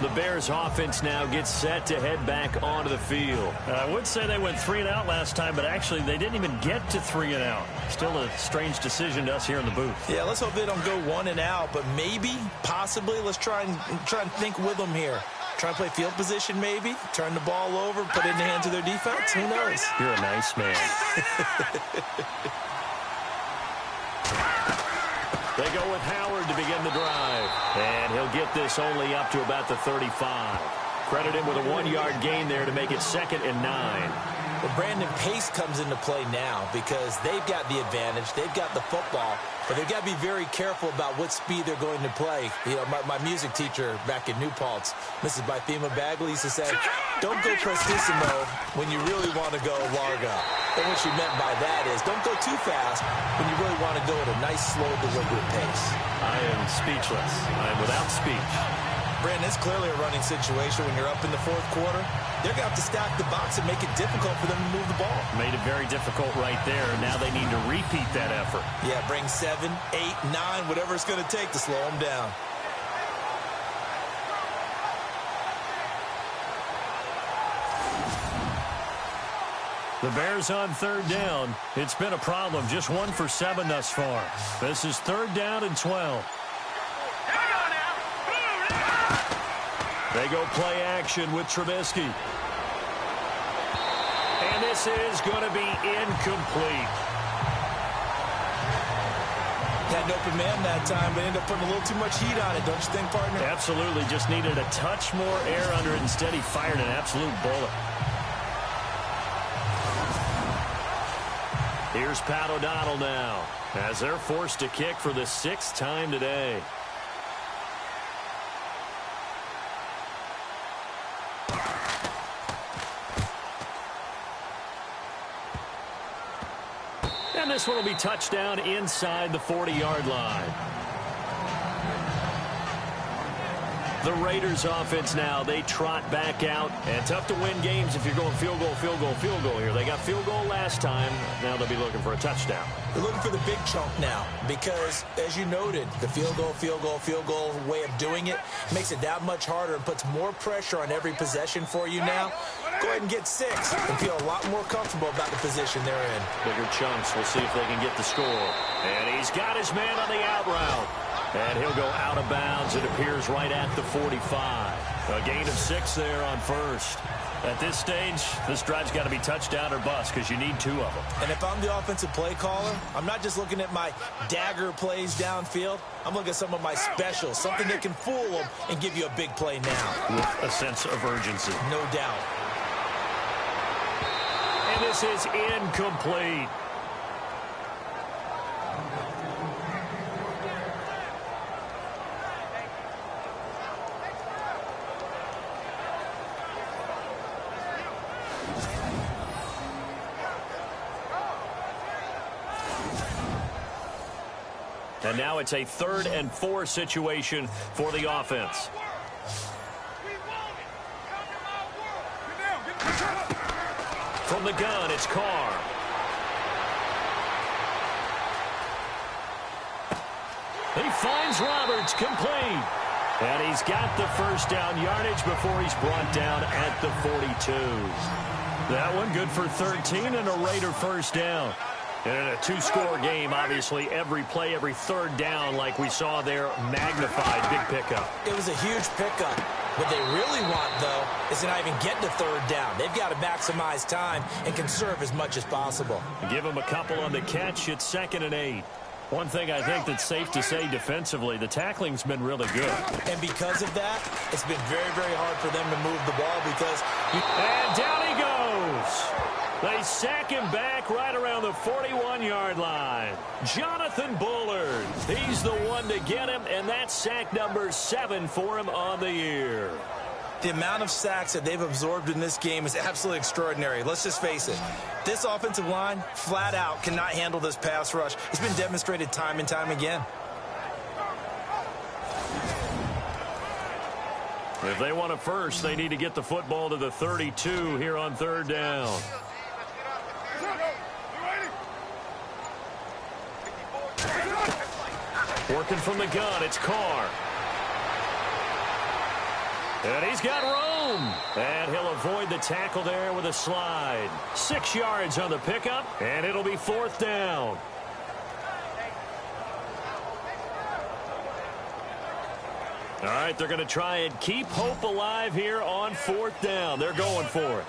The Bears offense now gets set to head back onto the field. I would say they went 3 and out last time, but actually they didn't even get to 3 and out. Still a strange decision to us here in the booth. Yeah, let's hope they don't go 1 and out, but maybe, possibly, let's try and think with them here. Try and play field position maybe, turn the ball over, put it in the hands of their defense. Who knows? You're a nice man. They go with Howard to begin the drive. And he'll get this only up to about the 35. Credit him with a 1-yard gain there to make it 2nd and 9. Well, Brandon, pace comes into play now because they've got the advantage. They've got the football, but they've got to be very careful about what speed they're going to play. You know, my music teacher back in New Paltz, Mrs. Bythema Bagley, used to say, don't go prestissimo when you really want to go largo. And what she meant by that is don't go too fast when you really want to go at a nice, slow, deliberate pace. I am speechless. I am without speech. Brandon, it's clearly a running situation when you're up in the 4th quarter. They're going to have to stack the box and make it difficult for them to move the ball. Made it very difficult right there. Now they need to repeat that effort. Yeah, bring 7, 8, 9, whatever it's going to take to slow them down. The Bears on 3rd down. It's been a problem. Just 1 for 7 thus far. This is 3rd down and 12. They go play action with Trubisky. And this is going to be incomplete. Had an open man that time, but ended up putting a little too much heat on it, don't you think, partner? Absolutely. Just needed a touch more air under it. Instead, he fired an absolute bullet. Here's Pat O'Donnell now, as they're forced to kick for the 6th time today. And this one will be touchdown inside the 40-yard line. The Raiders offense now, they trot back out. And tough to win games if you're going field goal, field goal, field goal here. They got field goal last time. Now they'll be looking for a touchdown. They're looking for the big chunk now because, as you noted, the field goal, field goal, field goal way of doing it makes it that much harder and puts more pressure on every possession for you now. Go ahead and get 6 and feel a lot more comfortable about the position they're in. Bigger chunks. We'll see if they can get the score. And he's got his man on the out route. And he'll go out of bounds. It appears right at the 45. A gain of 6 there on first. At this stage, this drive's got to be touchdown or bust because you need 2 of them. And if I'm the offensive play caller, I'm not just looking at my dagger plays downfield. I'm looking at some of my specials, something that can fool them and give you a big play now. With a sense of urgency. No doubt. And this is incomplete. And now it's a 3rd and 4 situation for the offense. From the gun, it's Carr. He finds Roberts, complete. And he's got the first down yardage before he's brought down at the 42. That one good for 13 and a Raider first down. And in a 2-score game, obviously, every play, every 3rd down, like we saw there, magnified. Big pickup. It was a huge pickup. What they really want, though, is to not even get to 3rd down. They've got to maximize time and conserve as much as possible. Give them a couple on the catch. It's 2nd and 8. One thing I think that's safe to say defensively, the tackling's been really good. And because of that, it's been very, very hard for them to move the ball because... And down he goes. They sack him back right around the 41-yard line. Jonathan Bullard. He's the one to get him, and that's sack number 7 for him on the year. The amount of sacks that they've absorbed in this game is absolutely extraordinary. Let's just face it. This offensive line, flat out, cannot handle this pass rush. It's been demonstrated time and time again. If they want a first, they need to get the football to the 32 here on 3rd down. Working from the gun, it's Carr. And he's got room. And he'll avoid the tackle there with a slide. 6 yards on the pickup, and it'll be 4th down. All right, they're going to try and keep hope alive here on 4th down. They're going for it.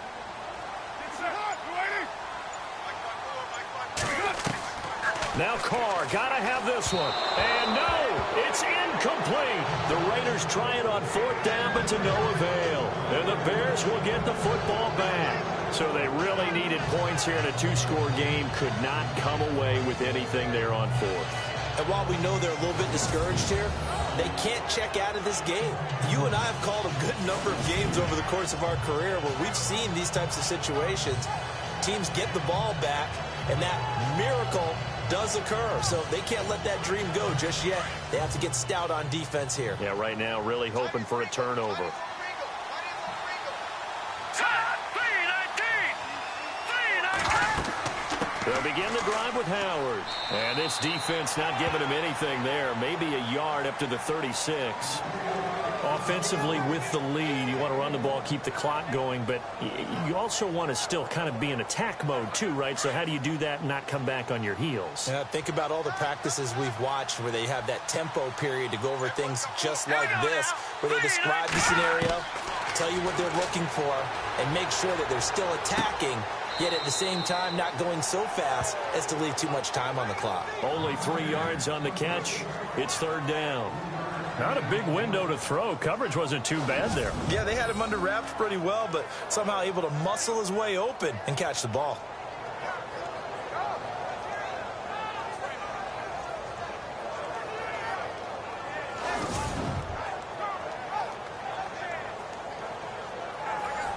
Now Carr, got to have this one. And no, it's incomplete. The Raiders try it on 4th down, but to no avail. And the Bears will get the football back. So they really needed points here in a 2-score game. Could not come away with anything there on 4th. And while we know they're a little bit discouraged here, they can't check out of this game. You and I have called a good number of games over the course of our career where we've seen these types of situations. Teams get the ball back, and that miracle does occur. So they can't let that dream go just yet. They have to get stout on defense here. Yeah, right now, really hoping for a turnover. They'll begin the drive with Howard. And this defense not giving him anything there. Maybe a yard up to the 36. Offensively with the lead, you want to run the ball, keep the clock going, but you also want to still kind of be in attack mode too, right? So how do you do that and not come back on your heels? Yeah, think about all the practices we've watched where they have that tempo period to go over things just like this, where they describe the scenario, tell you what they're looking for, and make sure that they're still attacking yet at the same time not going so fast as to leave too much time on the clock. Only 3 yards on the catch. It's third down. Not a big window to throw. Coverage wasn't too bad there. Yeah, they had him under wraps pretty well, but somehow able to muscle his way open and catch the ball.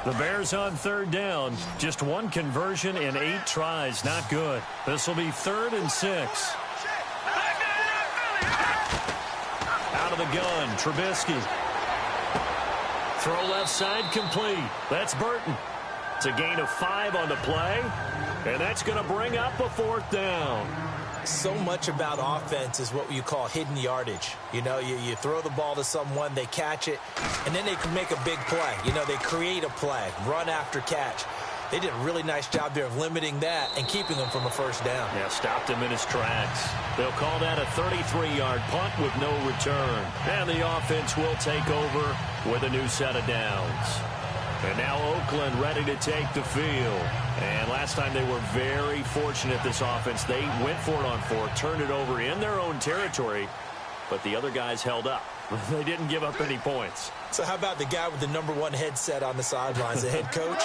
The Bears on third down. Just one conversion in 8 tries. Not good. This will be 3rd and 6. Out of the gun, Trubisky. Throw left side complete. That's Burton. It's a gain of 5 on the play, and that's going to bring up a 4th down. So much about offense is what you call hidden yardage. You know, you throw the ball to someone, they catch it, and then they can make a big play. You know, they create a play, run after catch. They did a really nice job there of limiting that and keeping him from a 1st down. Yeah, stopped him in his tracks. They'll call that a 33-yard punt with no return. And the offense will take over with a new set of downs. And now Oakland ready to take the field. And last time they were very fortunate, this offense. They went for it on 4th, turned it over in their own territory, but the other guys held up. They didn't give up any points. So how about the guy with the #1 headset on the sidelines, the head coach?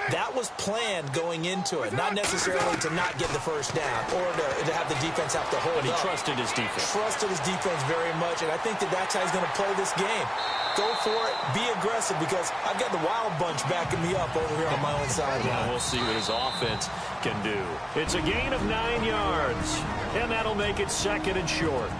That was planned going into it, not necessarily to not get the 1st down or to have the defense have to hold But he up. trusted his defense. Trusted his defense very much, and I think that's how he's going to play this game. Go for it, be aggressive, because I've got the Wild Bunch backing me up over here on my own sideline. Yeah, we'll see what his offense can do. It's a gain of 9 yards, and that'll make it 2nd and short.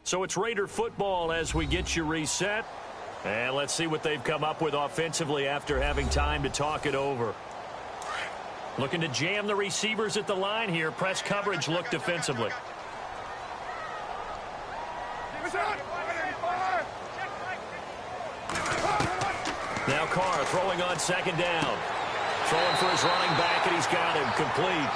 So it's Raider football as we get you reset. And let's see what they've come up with offensively after having time to talk it over. Looking to jam the receivers at the line here. Press coverage look defensively. Now Carr throwing on 2nd down. Throwing for his running back, and he's got him complete.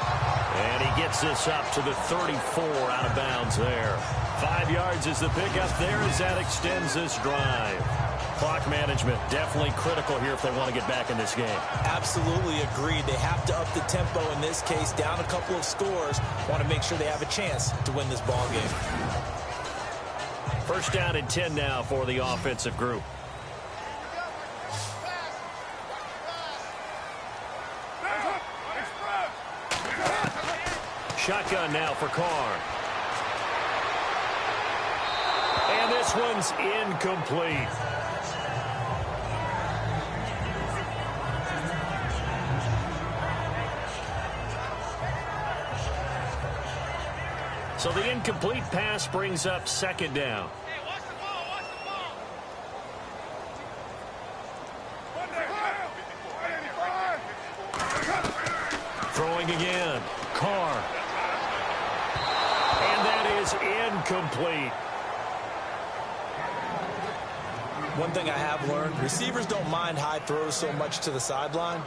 And he gets this up to the 34 out of bounds there. 5 yards is the pickup there as that extends this drive. Clock management definitely critical here if they want to get back in this game. Absolutely agreed. They have to up the tempo in this case, down a couple of scores. Want to make sure they have a chance to win this ball game. 1st down and 10 now for the offensive group. Shotgun now for Carr. And this one's incomplete. So the incomplete pass brings up 2nd down. Throwing again. Carr. And that is incomplete. One thing I have learned, receivers don't mind high throws so much to the sideline,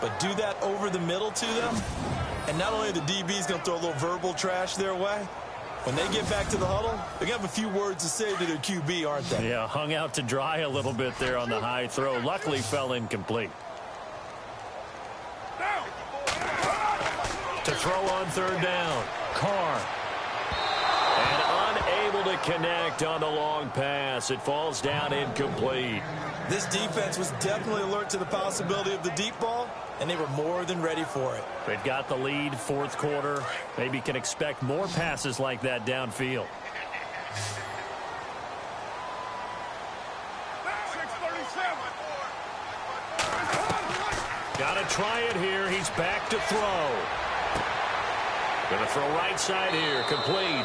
but do that over the middle to them, and not only are the DBs going to throw a little verbal trash their way, when they get back to the huddle, they're going to have a few words to say to their QB, aren't they? Yeah, hung out to dry a little bit there on the high throw. Luckily fell incomplete. To throw on 3rd down. Carr. And unable to connect on the long pass. It falls down incomplete. This defense was definitely alert to the possibility of the deep ball, and they were more than ready for it. They've got the lead, 4th quarter. Maybe can expect more passes like that downfield. Got to try it here. He's back to throw. Going to throw right side here, complete.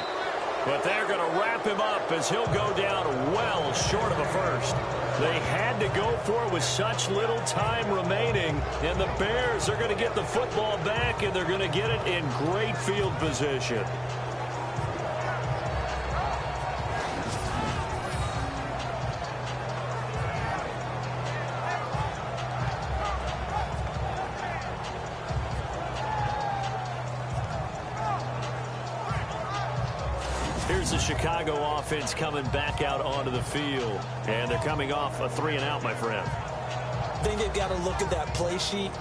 But they're going to wrap him up as he'll go down well short of a 1st. They had to go for it with such little time remaining. And the Bears are going to get the football back, and they're going to get it in great field position. Here's the Chicago offense coming back out onto the field. And they're coming off a 3-and-out, my friend. I think they've got to look at that play sheet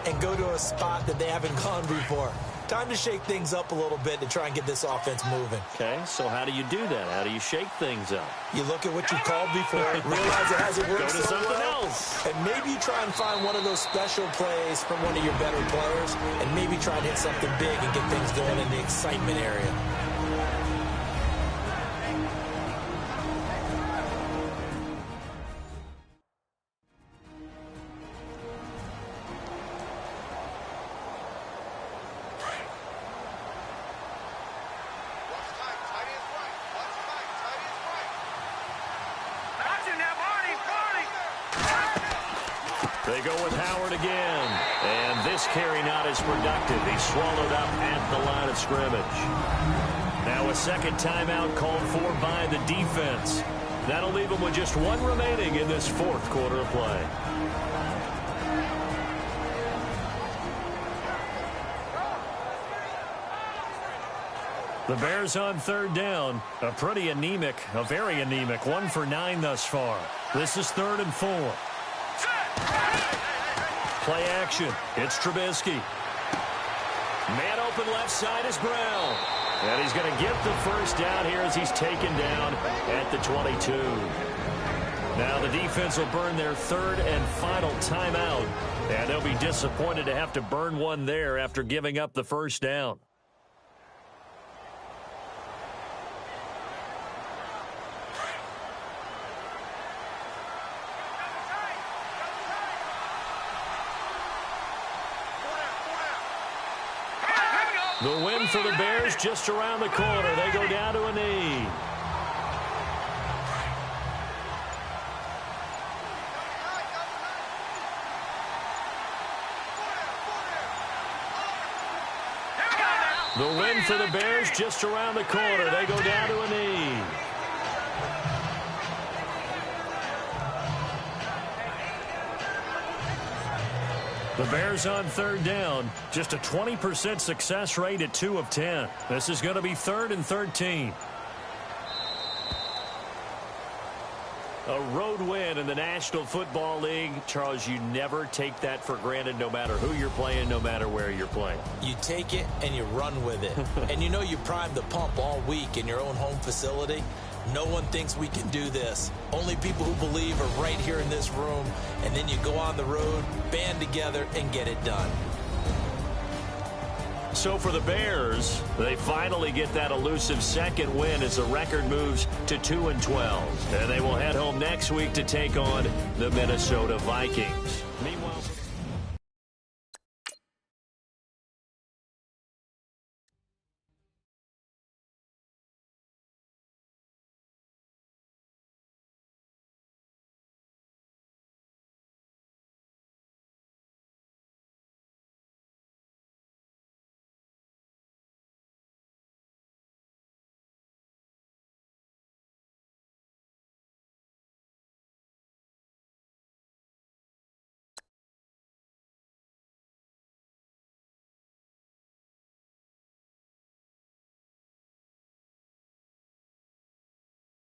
and go to a spot that they haven't gone before. Time to shake things up a little bit to try and get this offense moving. Okay, so how do you do that? How do you shake things up? You look at what you called before, realize it hasn't worked Go to so something well, else. and maybe you try and find one of those special plays from one of your better players, and maybe try and hit something big and get things going in the excitement area. They go with Howard again. And this carry not as productive. He's swallowed up at the line of scrimmage. Now a second timeout called for by the defense. That'll leave them with just one remaining in this fourth quarter of play. The Bears on third down. A very anemic 1 for 9 thus far. This is 3rd and 4. Play action. It's Trubisky. Man open left side is Brown. And he's going to get the first down here as he's taken down at the 22. Now the defense will burn their 3rd and final timeout. And they'll be disappointed to have to burn one there after giving up the first down. The win for the Bears just around the corner. They go down to a knee. The win for the Bears just around the corner. They go down to a knee. The Bears on third down. Just a 20% success rate at 2 of 10. This is going to be 3rd and 13. A road win in the National Football League. Charles, you never take that for granted no matter who you're playing, no matter where you're playing. You take it and you run with it. And you know you primed the pump all week in your own home facility. No one thinks we can do this. Only people who believe are right here in this room. And then you go on the road, band together, and get it done. So for the Bears, they finally get that elusive second win as the record moves to 2-12. And they will head home next week to take on the Minnesota Vikings. Meanwhile...